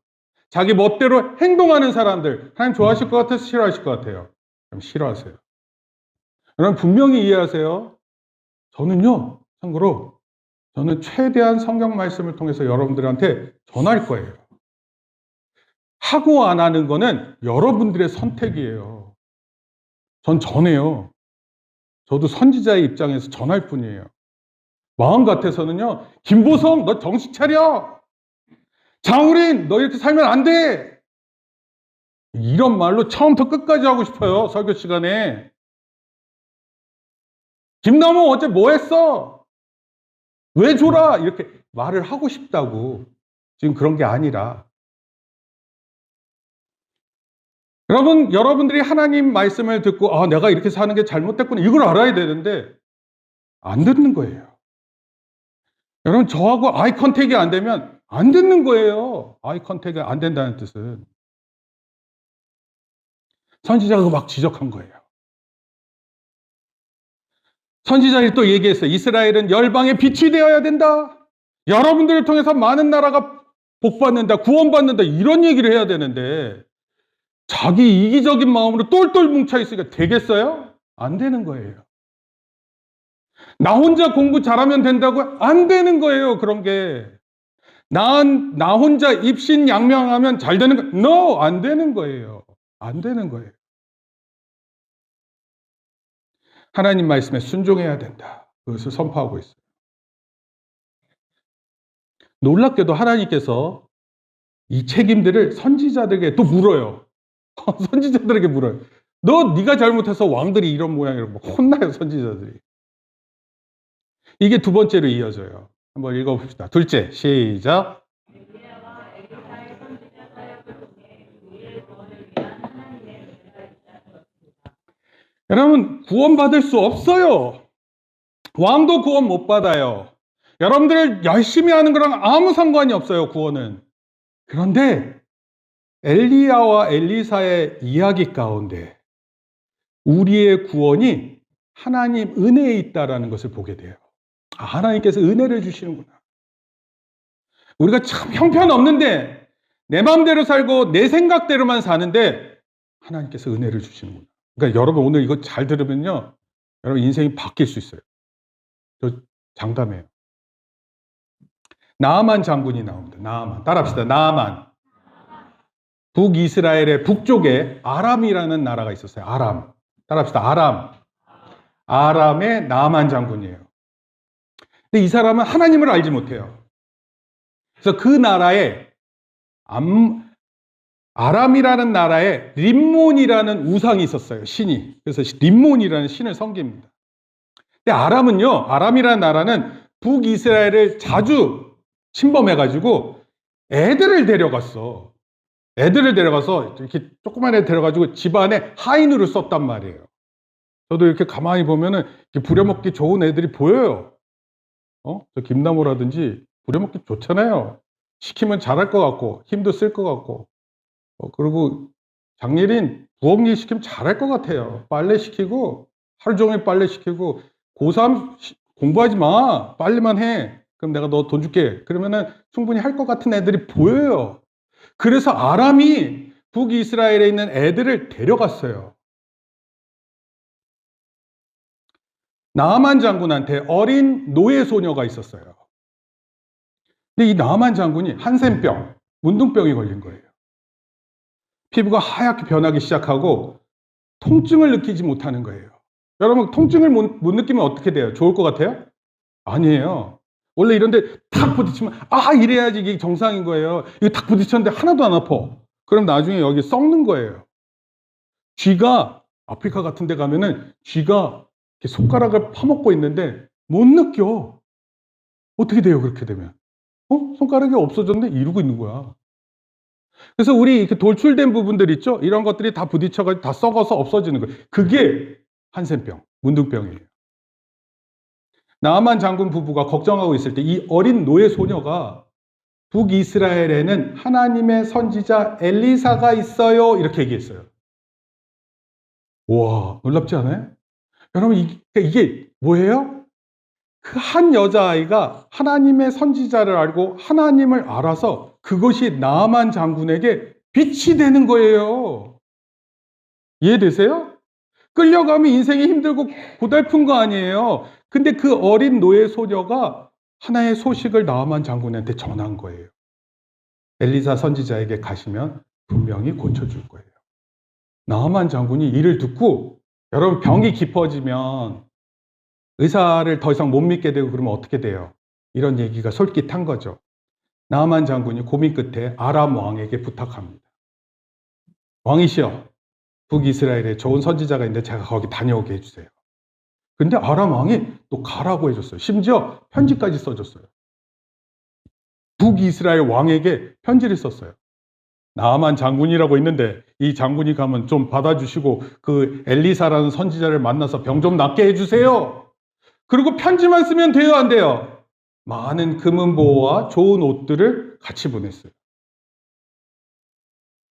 자기 멋대로 행동하는 사람들. 하나님 좋아하실 것 같아서 싫어하실 것 같아요? 그럼 싫어하세요. 여러분, 분명히 이해하세요. 저는요, 참고로 저는 최대한 성경 말씀을 통해서 여러분들한테 전할 거예요. 하고 안 하는 거는 여러분들의 선택이에요. 전 전해요. 저도 선지자의 입장에서 전할 뿐이에요. 마음 같아서는요, 김보성, 너 정신 차려! 장우린, 너 이렇게 살면 안 돼! 이런 말로 처음부터 끝까지 하고 싶어요, 설교 시간에. 김남호 어제 뭐 했어? 왜 줘라? 이렇게 말을 하고 싶다고. 지금 그런 게 아니라. 여러분, 여러분들이 하나님 말씀을 듣고, 아, 내가 이렇게 사는 게 잘못됐구나. 이걸 알아야 되는데, 안 듣는 거예요. 여러분, 저하고 아이 컨택이 안 되면 안 듣는 거예요. 아이 컨택이 안 된다는 뜻은. 선지자가 막 지적한 거예요. 선지자들이 또 얘기했어요. 이스라엘은 열방의 빛이 되어야 된다. 여러분들을 통해서 많은 나라가 복받는다, 구원받는다, 이런 얘기를 해야 되는데, 자기 이기적인 마음으로 똘똘 뭉쳐 있으니까 되겠어요? 안 되는 거예요. 나 혼자 공부 잘하면 된다고? 안 되는 거예요, 그런 게. 나 혼자 입신양명하면 잘 되는 거? No! 안 되는 거예요. 안 되는 거예요. 하나님 말씀에 순종해야 된다. 그것을 선포하고 있어요. 놀랍게도 하나님께서 이 책임들을 선지자들에게 또 물어요. 선지자들에게 물어요. 네가 잘못해서 왕들이 이런 모양이라고 막 혼나요, 선지자들이. 이게 두 번째로 이어져요. 한번 읽어봅시다. 둘째, 시작. 여러분, 구원받을 수 없어요. 왕도 구원 못 받아요. 여러분들 열심히 하는 거랑 아무 상관이 없어요, 구원은. 그런데 엘리야와 엘리사의 이야기 가운데 우리의 구원이 하나님 은혜에 있다라는 것을 보게 돼요. 아, 하나님께서 은혜를 주시는구나. 우리가 참 형편없는데 내 마음대로 살고 내 생각대로만 사는데 하나님께서 은혜를 주시는구나. 그러니까 여러분, 오늘 이거 잘 들으면요, 여러분 인생이 바뀔 수 있어요. 저 장담해요. 나아만 장군이 나옵니다. 나아만. 따라합시다. 나아만. 북이스라엘의 북쪽에 아람이라는 나라가 있었어요. 아람. 따라합시다. 아람. 아람의 나아만 장군이에요. 근데 이 사람은 하나님을 알지 못해요. 그래서 그 나라에 아람이라는 나라에 림몬이라는 우상이 있었어요. 신이. 그래서 림몬이라는 신을 섬깁니다. 근데 아람이라는 나라는 북이스라엘을 자주 침범해가지고 애들을 데려갔어. 애들을 데려가서 이렇게 조그만 애 데려가지고 집안에 하인으로 썼단 말이에요. 저도 이렇게 가만히 보면은 이렇게 부려먹기 좋은 애들이 보여요. 저 김나무라든지 부려먹기 좋잖아요. 시키면 잘할 것 같고 힘도 쓸 것 같고. 그리고 장예린 부엌일 시키면 잘할 것 같아요. 빨래 시키고 하루 종일 빨래 시키고 고3 공부하지 마. 빨리만 해. 그럼 내가 너 돈 줄게. 그러면은 충분히 할 것 같은 애들이 보여요. 그래서 아람이 북이스라엘에 있는 애들을 데려갔어요. 나아만 장군한테 어린 노예 소녀가 있었어요. 근데 이 나아만 장군이 한센병, 문둥병이 걸린 거예요. 피부가 하얗게 변하기 시작하고 통증을 느끼지 못하는 거예요. 여러분, 통증을 못 느끼면 어떻게 돼요? 좋을 것 같아요? 아니에요. 원래 이런데 탁 부딪히면 이래야지 이게 정상인 거예요. 이거 탁 부딪혔는데 하나도 안 아파. 그럼 나중에 여기 썩는 거예요. 쥐가 아프리카 같은 데 가면은 쥐가 이렇게 손가락을 파먹고 있는데 못 느껴. 어떻게 돼요, 그렇게 되면? 손가락이 없어졌는데 이러고 있는 거야. 그래서 우리 이렇게 돌출된 부분들 있죠? 이런 것들이 다 부딪혀가지고 다 썩어서 없어지는 거예요. 그게 한센병, 문둥병이에요. 나아만 장군 부부가 걱정하고 있을 때 이 어린 노예 소녀가 북이스라엘에는 하나님의 선지자 엘리사가 있어요. 이렇게 얘기했어요. 와, 놀랍지 않아요? 여러분, 이게 뭐예요? 그 한 여자아이가 하나님의 선지자를 알고 하나님을 알아서 그것이 나아만 장군에게 빛이 되는 거예요. 이해되세요? 끌려가면 인생이 힘들고 고달픈 거 아니에요. 근데 그 어린 노예 소녀가 하나의 소식을 나아만 장군한테 전한 거예요. 엘리사 선지자에게 가시면 분명히 고쳐줄 거예요. 나아만 장군이 이를 듣고, 여러분, 병이 깊어지면 의사를 더 이상 못 믿게 되고 그러면 어떻게 돼요? 이런 얘기가 솔깃한 거죠. 나아만 장군이 고민 끝에 아람 왕에게 부탁합니다. 왕이시여, 북이스라엘에 좋은 선지자가 있는데 제가 거기 다녀오게 해주세요. 근데 아람 왕이 또 가라고 해줬어요. 심지어 편지까지 써줬어요. 북이스라엘 왕에게 편지를 썼어요. 나아만 장군이라고 있는데 이 장군이 가면 좀 받아주시고 그 엘리사라는 선지자를 만나서 병 좀 낫게 해주세요. 그리고 편지만 쓰면 돼요, 안 돼요? 많은 금은보화와 좋은 옷들을 같이 보냈어요.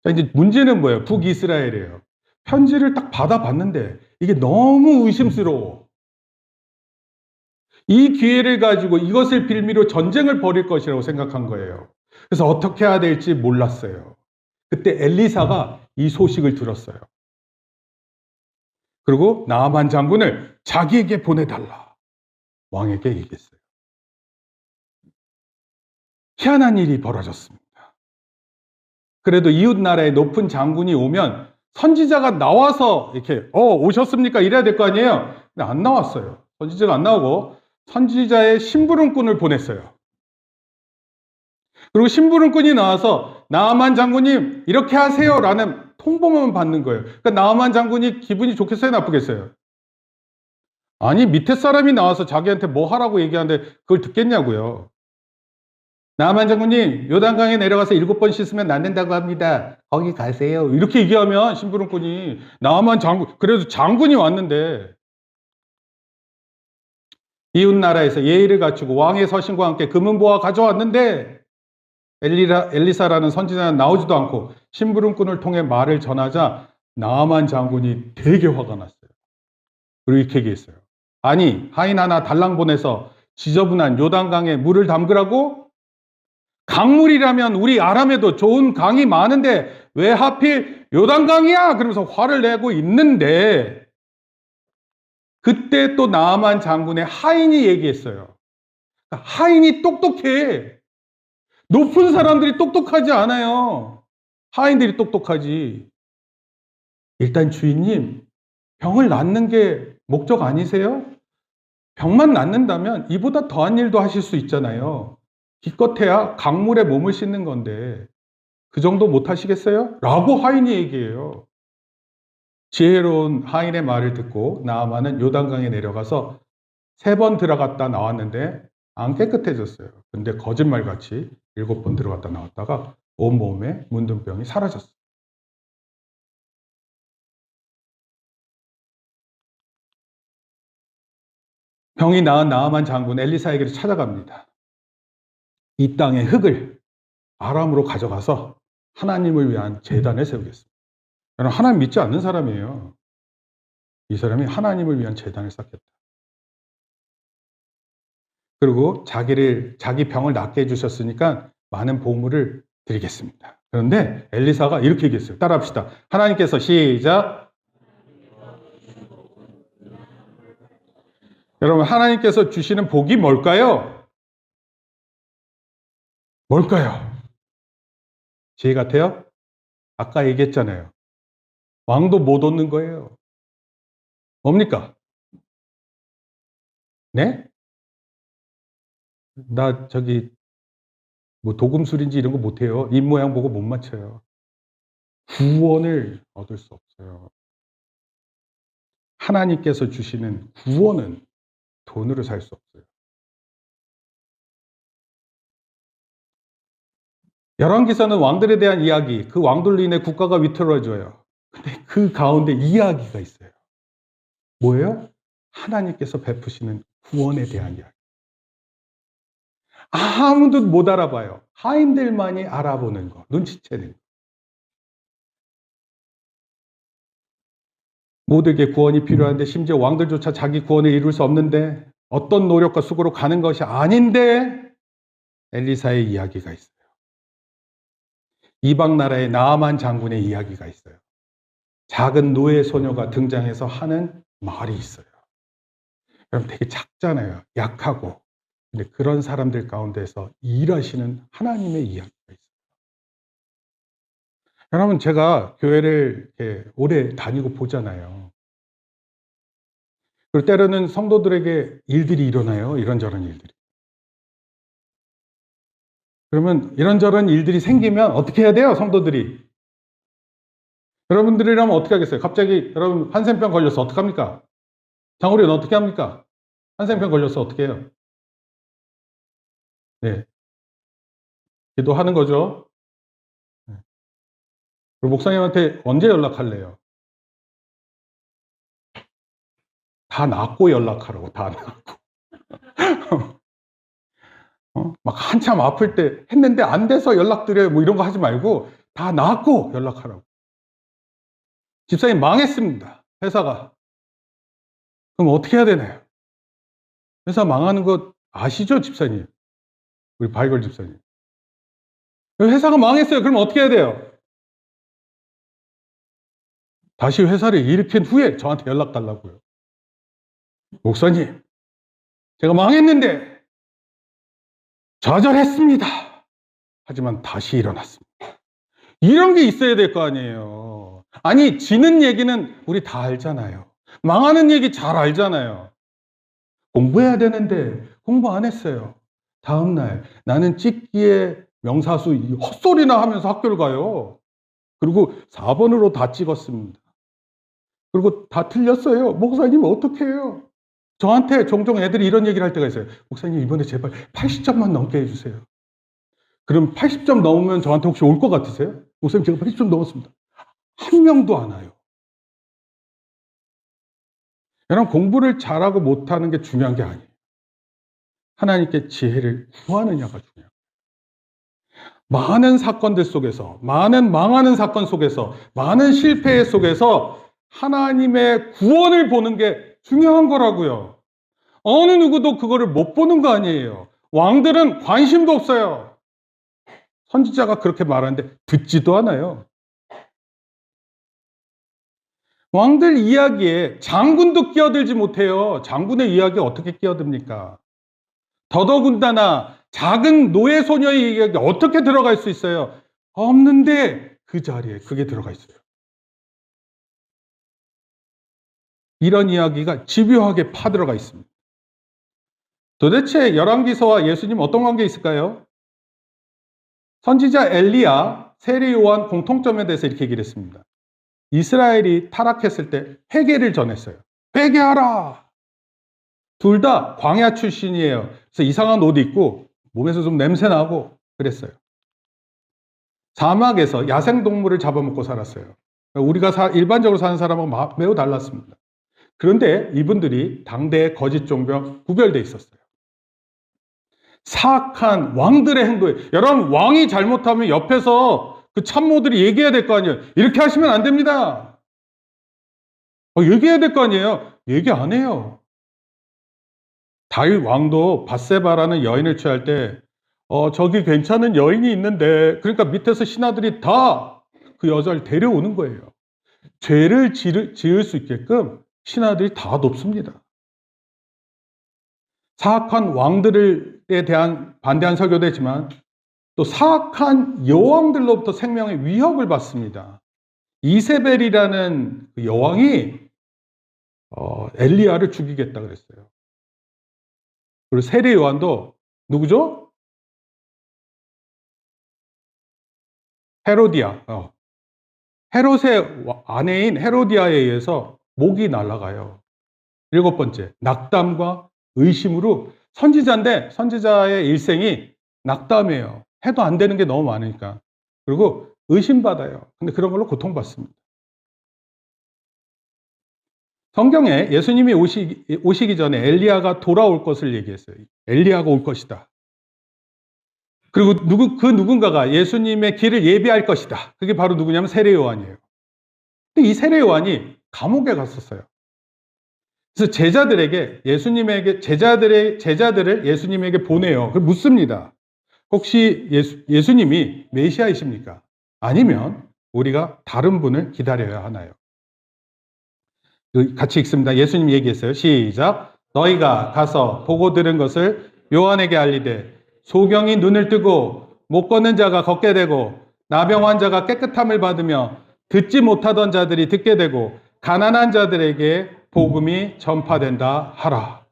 자, 이제 문제는 뭐예요? 북이스라엘이에요. 편지를 딱 받아봤는데 이게 너무 의심스러워. 이 기회를 가지고 이것을 빌미로 전쟁을 벌일 것이라고 생각한 거예요. 그래서 어떻게 해야 될지 몰랐어요. 그때 엘리사가 이 소식을 들었어요. 그리고 나아만 장군을 자기에게 보내달라. 왕에게 얘기했어요. 희한한 일이 벌어졌습니다. 그래도 이웃 나라의 높은 장군이 오면 선지자가 나와서 이렇게 오셨습니까? 이래야 될 거 아니에요. 근데 안 나왔어요. 선지자가 안 나오고 선지자의 심부름꾼을 보냈어요. 그리고 심부름꾼이 나와서 나아만 장군님 이렇게 하세요라는 통보만 받는 거예요. 그러니까 나아만 장군이 기분이 좋겠어요, 나쁘겠어요? 아니, 밑에 사람이 나와서 자기한테 뭐 하라고 얘기하는데 그걸 듣겠냐고요. 나아만 장군님, 요단강에 내려가서 7번 씻으면 낫는다고 합니다. 거기 가세요. 이렇게 얘기하면 심부름꾼이 나아만 장군, 그래도 장군이 왔는데 이웃 나라에서 예의를 갖추고 왕의 서신과 함께 금은보화 가져왔는데 엘리사라는 선지자는 나오지도 않고 심부름꾼을 통해 말을 전하자 나아만 장군이 되게 화가 났어요. 그리고 이렇게 얘기했어요. 아니, 하인 하나 달랑 보내서 지저분한 요단강에 물을 담그라고? 강물이라면 우리 아람에도 좋은 강이 많은데 왜 하필 요단강이야? 그러면서 화를 내고 있는데 그때 또 나아만 장군의 하인이 얘기했어요. 하인이 똑똑해. 높은 사람들이 똑똑하지 않아요. 하인들이 똑똑하지. 일단 주인님, 병을 낫는 게 목적 아니세요? 병만 낫는다면 이보다 더한 일도 하실 수 있잖아요. 기껏해야 강물에 몸을 씻는 건데 그 정도 못 하시겠어요? 라고 하인이 얘기해요. 지혜로운 하인의 말을 듣고 나아만은 요단강에 내려가서 3번 들어갔다 나왔는데 안 깨끗해졌어요. 근데 거짓말같이 7번 들어갔다 나왔다가 온몸에 문둥병이 사라졌어요. 병이 나은 나아만 장군 엘리사에게로 찾아갑니다. 이 땅의 흙을 아람으로 가져가서 하나님을 위한 제단을 세우겠습니다. 여러분, 하나님 믿지 않는 사람이에요. 이 사람이 하나님을 위한 제단을 쌓겠다. 그리고 자기 병을 낫게 해주셨으니까 많은 보물을 드리겠습니다. 그런데 엘리사가 이렇게 얘기했어요. 따라합시다. 하나님께서 시작. 여러분, 하나님께서 주시는 복이 뭘까요? 뭘까요? 지혜 같아요? 아까 얘기했잖아요. 왕도 못 얻는 거예요. 뭡니까? 네? 나 뭐 도금술인지 이런 거 못해요. 입 모양 보고 못 맞춰요. 구원을 얻을 수 없어요. 하나님께서 주시는 구원은 돈으로 살 수 없어요. 열왕기서는 왕들에 대한 이야기, 그 왕들로 인해 국가가 위태로워져요. 근데 그 가운데 이야기가 있어요. 뭐예요? 하나님께서 베푸시는 구원에 대한 이야기. 아무도 못 알아봐요. 하인들만이 알아보는 거, 눈치채는 거. 모두에게 구원이 필요한데 심지어 왕들조차 자기 구원을 이룰 수 없는데 어떤 노력과 수고로 가는 것이 아닌데 엘리사의 이야기가 있어요. 이방 나라의 나아만 장군의 이야기가 있어요. 작은 노예 소녀가 등장해서 하는 말이 있어요. 그럼 되게 작잖아요. 약하고. 근데 그런 사람들 가운데서 일하시는 하나님의 이야기가 있어요. 여러분, 제가 교회를 이렇게 오래 다니고 보잖아요. 그리고 때로는 성도들에게 일들이 일어나요. 이런저런 일들이. 그러면 이런저런 일들이 생기면 어떻게 해야 돼요, 성도들이? 여러분들이라면 어떻게 하겠어요? 갑자기 여러분 한센병 걸려서 어떡합니까? 장우리는 어떻게 합니까? 한센병 걸려서 어떻게 해요? 네. 기도하는 거죠. 네. 그리고 목사님한테 언제 연락할래요? 다 낫고 연락하라고, 다 낫고. 막 한참 아플 때 했는데 안 돼서 연락드려요. 뭐 이런 거 하지 말고 다 낫고 연락하라고. 집사님 망했습니다. 회사가. 그럼 어떻게 해야 되나요? 회사 망하는 거 아시죠, 집사님? 우리 바이걸 집사님. 회사가 망했어요. 그럼 어떻게 해야 돼요? 다시 회사를 일으킨 후에 저한테 연락 달라고요. 목사님, 제가 망했는데 좌절했습니다. 하지만 다시 일어났습니다. 이런 게 있어야 될 거 아니에요. 아니, 지는 얘기는 우리 다 알잖아요. 망하는 얘기 잘 알잖아요. 공부해야 되는데 공부 안 했어요. 다음 날 나는 찍기에 명사수 헛소리나 하면서 학교를 가요. 그리고 4번으로 다 찍었습니다. 그리고 다 틀렸어요. 목사님 어떻게 해요? 저한테 종종 애들이 이런 얘기를 할 때가 있어요. 목사님 이번에 제발 80점만 넘게 해주세요. 그럼 80점 넘으면 저한테 혹시 올 것 같으세요? 목사님 제가 80점 넘었습니다. 한 명도 안 와요. 여러분, 공부를 잘하고 못하는 게 중요한 게 아니에요. 하나님께 지혜를 구하느냐가 중요해요. 많은 사건들 속에서, 많은 망하는 사건 속에서, 많은 실패 속에서 하나님의 구원을 보는 게 중요한 거라고요. 어느 누구도 그거를 못 보는 거 아니에요. 왕들은 관심도 없어요. 선지자가 그렇게 말하는데 듣지도 않아요. 왕들 이야기에 장군도 끼어들지 못해요. 장군의 이야기에 어떻게 끼어듭니까? 더더군다나 작은 노예 소녀의 이야기 어떻게 들어갈 수 있어요? 없는데 그 자리에 그게 들어가 있어요. 이런 이야기가 집요하게 파들어가 있습니다. 도대체 열왕기서와 예수님 어떤 관계 있을까요? 선지자 엘리야, 세례 요한 공통점에 대해서 이렇게 얘기를 했습니다. 이스라엘이 타락했을 때 회개를 전했어요. 회개하라! 둘 다 광야 출신이에요. 그래서 이상한 옷 입고 몸에서 좀 냄새 나고 그랬어요. 사막에서 야생동물을 잡아먹고 살았어요. 우리가 일반적으로 사는 사람하고 매우 달랐습니다. 그런데 이분들이 당대의 거짓 종교와 구별되어 있었어요. 사악한 왕들의 행동에, 여러분, 왕이 잘못하면 옆에서 그 참모들이 얘기해야 될 거 아니에요. 이렇게 하시면 안 됩니다. 얘기해야 될 거 아니에요. 얘기 안 해요. 다윗 왕도 밧세바라는 여인을 취할 때 저기 괜찮은 여인이 있는데, 그러니까 밑에서 신하들이 다 그 여자를 데려오는 거예요. 죄를 지을 수 있게끔 신하들이 다 돕습니다. 사악한 왕들에 대한 반대한 설교도 했지만 또 사악한 여왕들로부터 생명의 위협을 받습니다. 이세벨이라는 그 여왕이 엘리야를 죽이겠다 그랬어요. 그리고 세례 요한도 누구죠? 헤로디아. 헤롯의 아내인 헤로디아에 의해서 목이 날아가요. 7번째, 낙담과 의심으로 선지자인데 선지자의 일생이 낙담이에요. 해도 안 되는 게 너무 많으니까. 그리고 의심받아요. 근데 그런 걸로 고통받습니다. 성경에 예수님이 오시기 전에 엘리야가 돌아올 것을 얘기했어요. 엘리야가 올 것이다. 그리고 그 누군가가 예수님의 길을 예비할 것이다. 그게 바로 누구냐면 세례 요한이에요. 근데 이 세례 요한이 감옥에 갔었어요. 그래서 제자들을 예수님에게 보내요. 그걸 묻습니다. 혹시 예수님이 메시아이십니까? 아니면 우리가 다른 분을 기다려야 하나요? 같이 읽습니다. 예수님 얘기했어요. 시작. 너희가 가서 보고 들은 것을 요한에게 알리되 소경이 눈을 뜨고 못 걷는 자가 걷게 되고 나병 환자가 깨끗함을 받으며 듣지 못하던 자들이 듣게 되고 가난한 자들에게 복음이 전파된다 하라.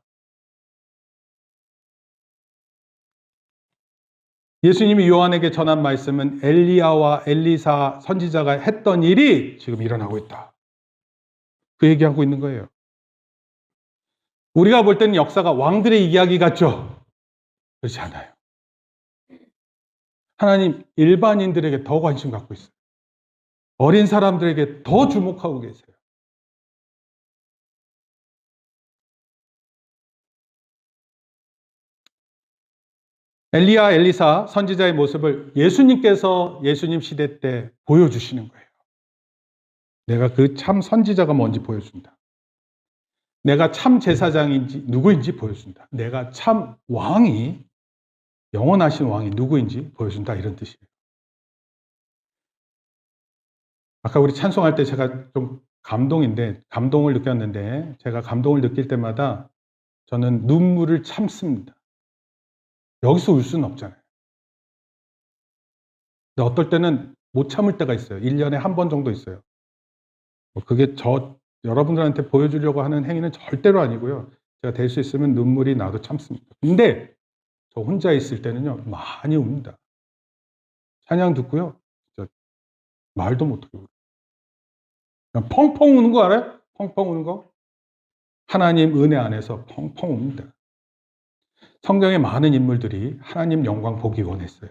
예수님이 요한에게 전한 말씀은 엘리야와 엘리사 선지자가 했던 일이 지금 일어나고 있다. 그 얘기하고 있는 거예요. 우리가 볼 때는 역사가 왕들의 이야기 같죠? 그렇지 않아요. 하나님 일반인들에게 더 관심 갖고 있어요. 어린 사람들에게 더 주목하고 계세요. 엘리야, 엘리사 선지자의 모습을 예수님께서 예수님 시대 때 보여주시는 거예요. 내가 그 참 선지자가 뭔지 보여준다. 내가 참 제사장인지 누구인지 보여준다. 내가 참 왕이 영원하신 왕이 누구인지 보여준다. 이런 뜻이에요. 아까 우리 찬송할 때 제가 좀 감동을 느꼈는데 제가 감동을 느낄 때마다 저는 눈물을 참습니다. 여기서 울 수는 없잖아요. 근데 어떨 때는 못 참을 때가 있어요. 1년에 한 번 정도 있어요. 그게 여러분들한테 보여주려고 하는 행위는 절대로 아니고요. 제가 될 수 있으면 눈물이 나도 참습니다. 근데 저 혼자 있을 때는요, 많이 웁니다. 찬양 듣고요, 진짜 말도 못하고. 그냥 펑펑 우는 거 알아요? 펑펑 우는 거? 하나님 은혜 안에서 펑펑 웁니다. 성경의 많은 인물들이 하나님 영광 보기 원했어요.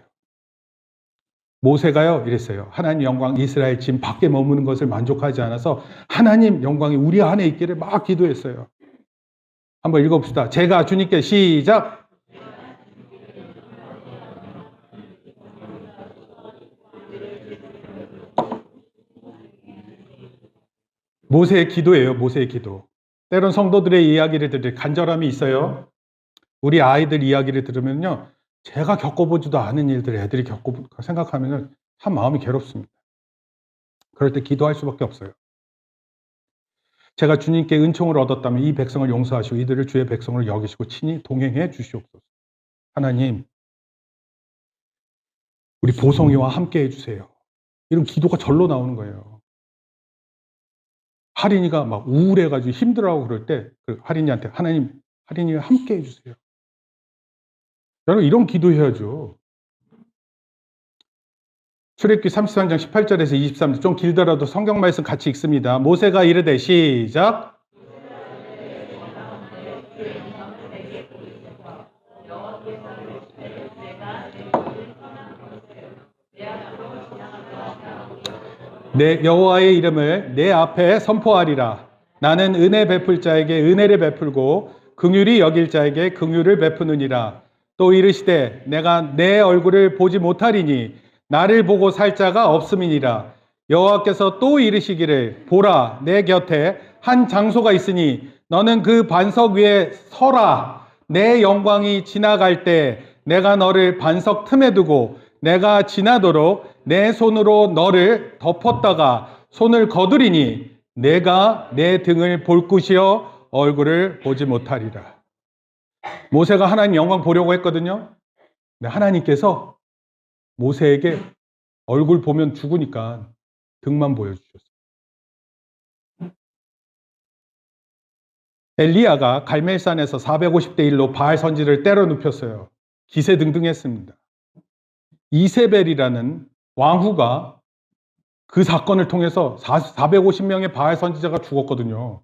모세가요, 이랬어요. 하나님 영광 이스라엘 짐 밖에 머무는 것을 만족하지 않아서 하나님 영광이 우리 안에 있기를 막 기도했어요. 한번 읽어봅시다. 제가 주님께 시작. 모세의 기도예요. 모세의 기도. 때론 성도들의 이야기를 들을 간절함이 있어요. 우리 아이들 이야기를 들으면요, 제가 겪어보지도 않은 일들 애들이 겪어볼까 생각하면 참 마음이 괴롭습니다. 그럴 때 기도할 수밖에 없어요. 제가 주님께 은총을 얻었다면 이 백성을 용서하시고 이들을 주의 백성으로 여기시고 친히 동행해 주시옵소서. 하나님, 우리 보성이와 함께 해주세요. 이런 기도가 절로 나오는 거예요. 할인이가 막 우울해가지고 힘들어하고 그럴 때 그 할인이한테 하나님, 할인이와 함께 해주세요. 여러분 이런 기도해야죠. 출애굽기 33장 18절에서 23절 좀 길더라도 성경 말씀 같이 읽습니다. 모세가 이르되 시작. 내 여호와의 이름을 내 앞에 선포하리라. 나는 은혜 베풀 자에게 은혜를 베풀고 긍휼히 여길 자에게 긍휼을 베푸느니라. 또 이르시되 내가 내 얼굴을 보지 못하리니 나를 보고 살 자가 없음이니라. 여호와께서 또 이르시기를 보라 내 곁에 한 장소가 있으니 너는 그 반석 위에 서라. 내 영광이 지나갈 때 내가 너를 반석 틈에 두고 내가 지나도록 내 손으로 너를 덮었다가 손을 거두리니 내가 내 등을 볼 것이요 얼굴을 보지 못하리라. 모세가 하나님 영광 보려고 했거든요. 근데 하나님께서 모세에게 얼굴 보면 죽으니까 등만 보여주셨어요. 엘리야가 갈멜산에서 450대 1로 바알 선지를 때려 눕혔어요. 기세등등했습니다. 이세벨이라는 왕후가 그 사건을 통해서 450명의 바알 선지자가 죽었거든요.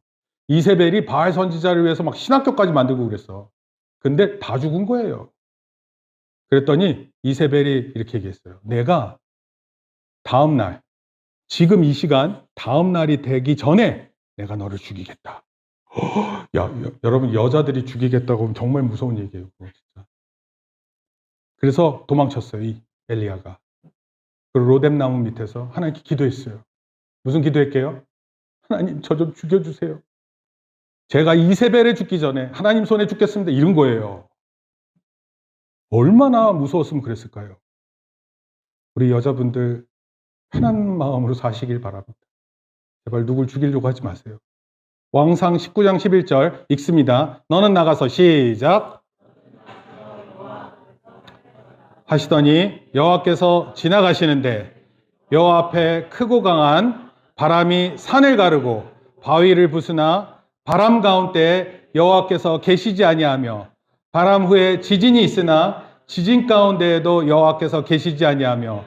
이세벨이 바알 선지자를 위해서 막 신학교까지 만들고 그랬어. 근데 다 죽은 거예요. 그랬더니 이세벨이 이렇게 얘기했어요. 내가 다음 날, 지금 이 시간 다음 날이 되기 전에 내가 너를 죽이겠다. 여러분 여자들이 죽이겠다고 하면 정말 무서운 얘기예요. 진짜. 그래서 도망쳤어요. 이 엘리야가. 그 로뎀 나무 밑에서 하나님께 기도했어요. 무슨 기도했게요? 하나님 저 좀 죽여주세요. 제가 이세벨에 죽기 전에 하나님 손에 죽겠습니다. 이런 거예요. 얼마나 무서웠으면 그랬을까요? 우리 여자분들 편한 마음으로 사시길 바랍니다. 제발 누굴 죽이려고 하지 마세요. 왕상 19장 11절 읽습니다. 너는 나가서 시작 하시더니 여호와께서 지나가시는데 여호와 앞에 크고 강한 바람이 산을 가르고 바위를 부수나 바람 가운데 여호와께서 계시지 아니하며 바람 후에 지진이 있으나 지진 가운데에도 여호와께서 계시지 아니하며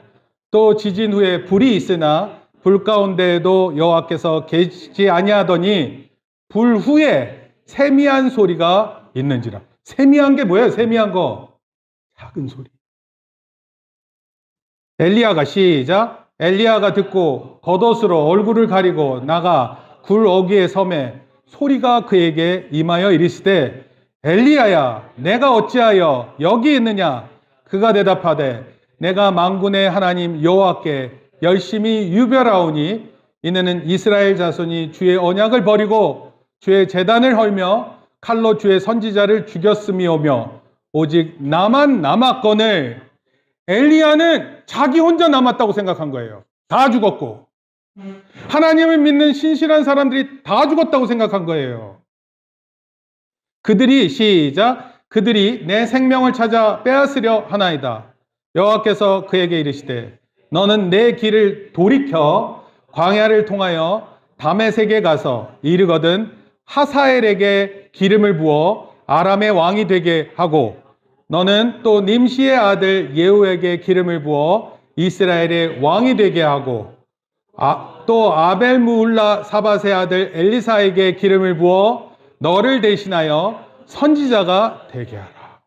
또 지진 후에 불이 있으나 불 가운데에도 여호와께서 계시지 아니하더니 불 후에 세미한 소리가 있는지라. 세미한 게 뭐예요? 세미한 거. 작은 소리. 엘리야가 시작. 엘리야가 듣고 겉옷으로 얼굴을 가리고 나가 굴 어귀에 섬에 소리가 그에게 임하여 이르시되 엘리야야 내가 어찌하여 여기 있느냐. 그가 대답하되 내가 만군의 하나님 여호와께 열심히 유별하오니 이는 이스라엘 자손이 주의 언약을 버리고 주의 제단을 헐며 칼로 주의 선지자를 죽였음이오며 오직 나만 남았거늘. 엘리야는 자기 혼자 남았다고 생각한 거예요. 다 죽었고 하나님을 믿는 신실한 사람들이 다 죽었다고 생각한 거예요. 그들이 시작 그들이 내 생명을 찾아 빼앗으려 하나이다. 여호와께서 그에게 이르시되 너는 내 길을 돌이켜 광야를 통하여 다메섹에 가서 이르거든 하사엘에게 기름을 부어 아람의 왕이 되게 하고 너는 또 님시의 아들 예후에게 기름을 부어 이스라엘의 왕이 되게 하고 또 아벨무울라 사밧의 아들 엘리사에게 기름을 부어 너를 대신하여 선지자가 되게 하라.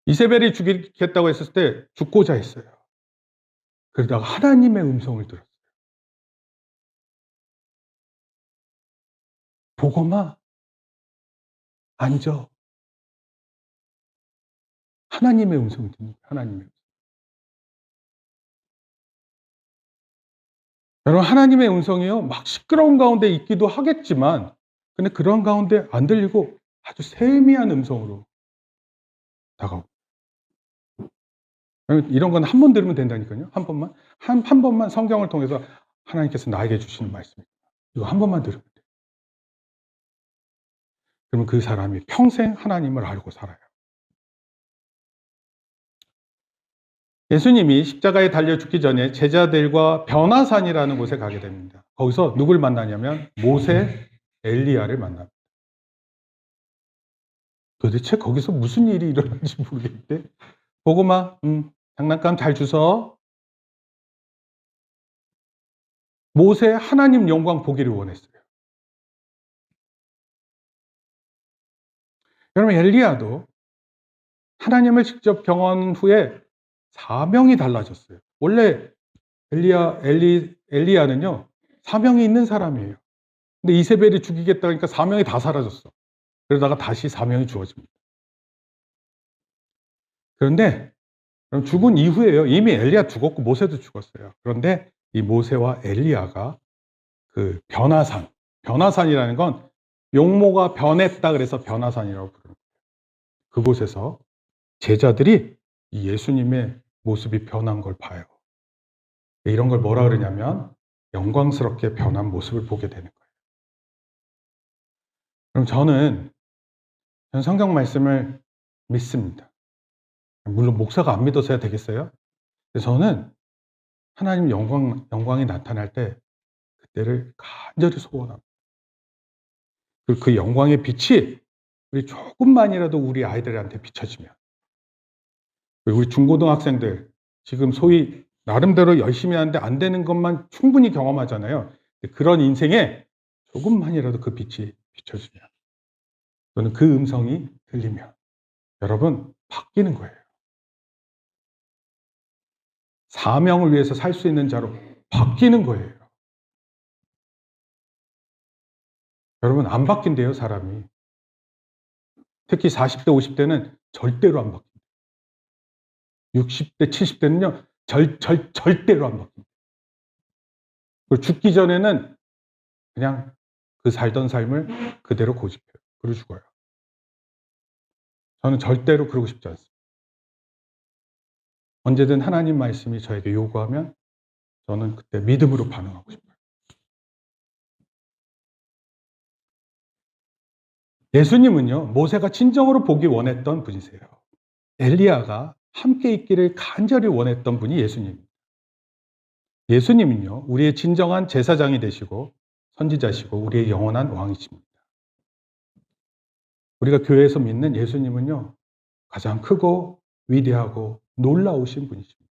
이세벨이 죽이겠다고 했을 때 죽고자 했어요. 그러다가 하나님의 음성을 들었어요. 보고마 앉아. 하나님의 음성을 듣습니다. 하나님의 음성. 여러분 하나님의 음성이요 막 시끄러운 가운데 있기도 하겠지만 근데 그런 가운데 안 들리고 아주 세미한 음성으로 다가옵니다. 이런 건 한 번 들으면 된다니까요. 한 번만. 한 번만 성경을 통해서 하나님께서 나에게 주시는 말씀입니다. 이거 한 번만 들으면 돼요. 그러면 그 사람이 평생 하나님을 알고 살아요. 예수님이 십자가에 달려 죽기 전에 제자들과 변화산이라는 곳에 가게 됩니다. 거기서 누굴 만나냐면 모세, 엘리야를 만납니다. 도대체 거기서 무슨 일이 일어난지 모르겠는데 보고마 장난감 잘 주워. 모세 하나님 영광 보기를 원했어요. 여러분 엘리야도 하나님을 직접 경험한 후에 사명이 달라졌어요. 원래 엘리야는요 사명이 있는 사람이에요. 근데 이세벨이 죽이겠다 하니까 사명이 다 사라졌어. 그러다가 다시 사명이 주어집니다. 그런데 죽은 이후에요. 이미 엘리야 죽었고 모세도 죽었어요. 그런데 이 모세와 엘리야가 그 변화산이라는 건 용모가 변했다 그래서 변화산이라고 부르는 거예요. 그곳에서 제자들이 이 예수님의 모습이 변한 걸 봐요. 이런 걸 뭐라 그러냐면 영광스럽게 변한 모습을 보게 되는 거예요. 그럼 저는 성경 말씀을 믿습니다. 물론 목사가 안 믿어서야 되겠어요? 저는 하나님 영광이 나타날 때 그때를 간절히 소원합니다. 그 영광의 빛이 우리 조금만이라도 우리 아이들한테 비춰지면 우리 중고등학생들 지금 소위 나름대로 열심히 하는데 안 되는 것만 충분히 경험하잖아요. 그런 인생에 조금만이라도 그 빛이 비춰지면 또는 그 음성이 들리면 여러분 바뀌는 거예요. 사명을 위해서 살 수 있는 자로 바뀌는 거예요. 여러분 안 바뀐대요 사람이. 특히 40대 50대는 절대로 안 바뀝니다. 60대 70대는요 절대로 안 바뀝니다. 그리고 죽기 전에는 그냥 그 살던 삶을 그대로 고집해요. 그러고 죽어요. 저는 절대로 그러고 싶지 않습니다. 언제든 하나님 말씀이 저에게 요구하면 저는 그때 믿음으로 반응하고 싶어요. 예수님은요, 모세가 진정으로 보기 원했던 분이세요. 엘리야가 함께 있기를 간절히 원했던 분이 예수님입니다. 예수님은요, 우리의 진정한 제사장이 되시고 선지자시고 우리의 영원한 왕이십니다. 우리가 교회에서 믿는 예수님은요, 가장 크고 위대하고 놀라우신 분이십니다.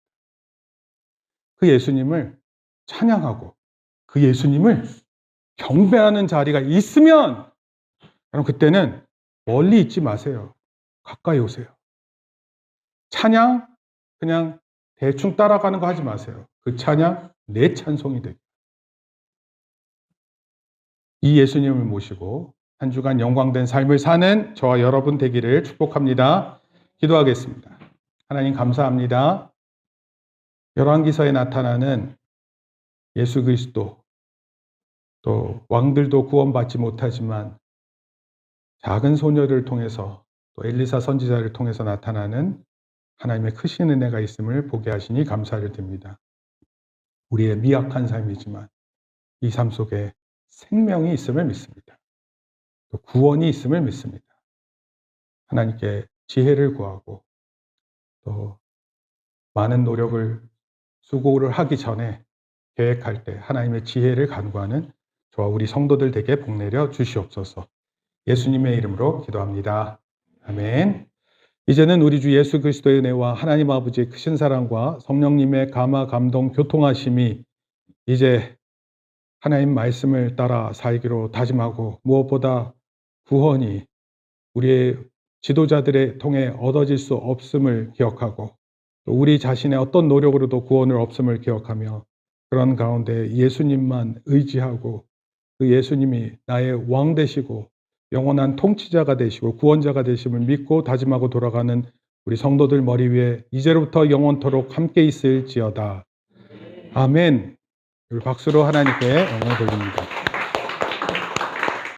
그 예수님을 찬양하고 그 예수님을 경배하는 자리가 있으면 그럼 그때는 멀리 있지 마세요. 가까이 오세요. 찬양 그냥 대충 따라가는 거 하지 마세요. 그 찬양 내 찬송이 되고 이 예수님을 모시고 한 주간 영광된 삶을 사는 저와 여러분 되기를 축복합니다. 기도하겠습니다. 하나님 감사합니다. 열왕기서에 나타나는 예수 그리스도 또 왕들도 구원받지 못하지만 작은 소녀를 통해서 또 엘리사 선지자를 통해서 나타나는 하나님의 크신 은혜가 있음을 보게 하시니 감사를 드립니다. 우리의 미약한 삶이지만 이 삶 속에 생명이 있음을 믿습니다. 또 구원이 있음을 믿습니다. 하나님께 지혜를 구하고 또 많은 노력을 수고를 하기 전에 계획할 때 하나님의 지혜를 간구하는 저와 우리 성도들 되게 복내려 주시옵소서. 예수님의 이름으로 기도합니다. 아멘. 이제는 우리 주 예수 그리스도의 은혜와 하나님 아버지의 크신 사랑과 성령님의 감화, 감동, 교통하심이 이제 하나님 말씀을 따라 살기로 다짐하고 무엇보다 구원이 우리의 지도자들의 통해 얻어질 수 없음을 기억하고 또 우리 자신의 어떤 노력으로도 구원을 없음을 기억하며 그런 가운데 예수님만 의지하고 그 예수님이 나의 왕 되시고 영원한 통치자가 되시고 구원자가 되심을 믿고 다짐하고 돌아가는 우리 성도들 머리 위에 이제로부터 영원토록 함께 있을지어다. 아멘. 박수로 하나님께 영광을 돌립니다.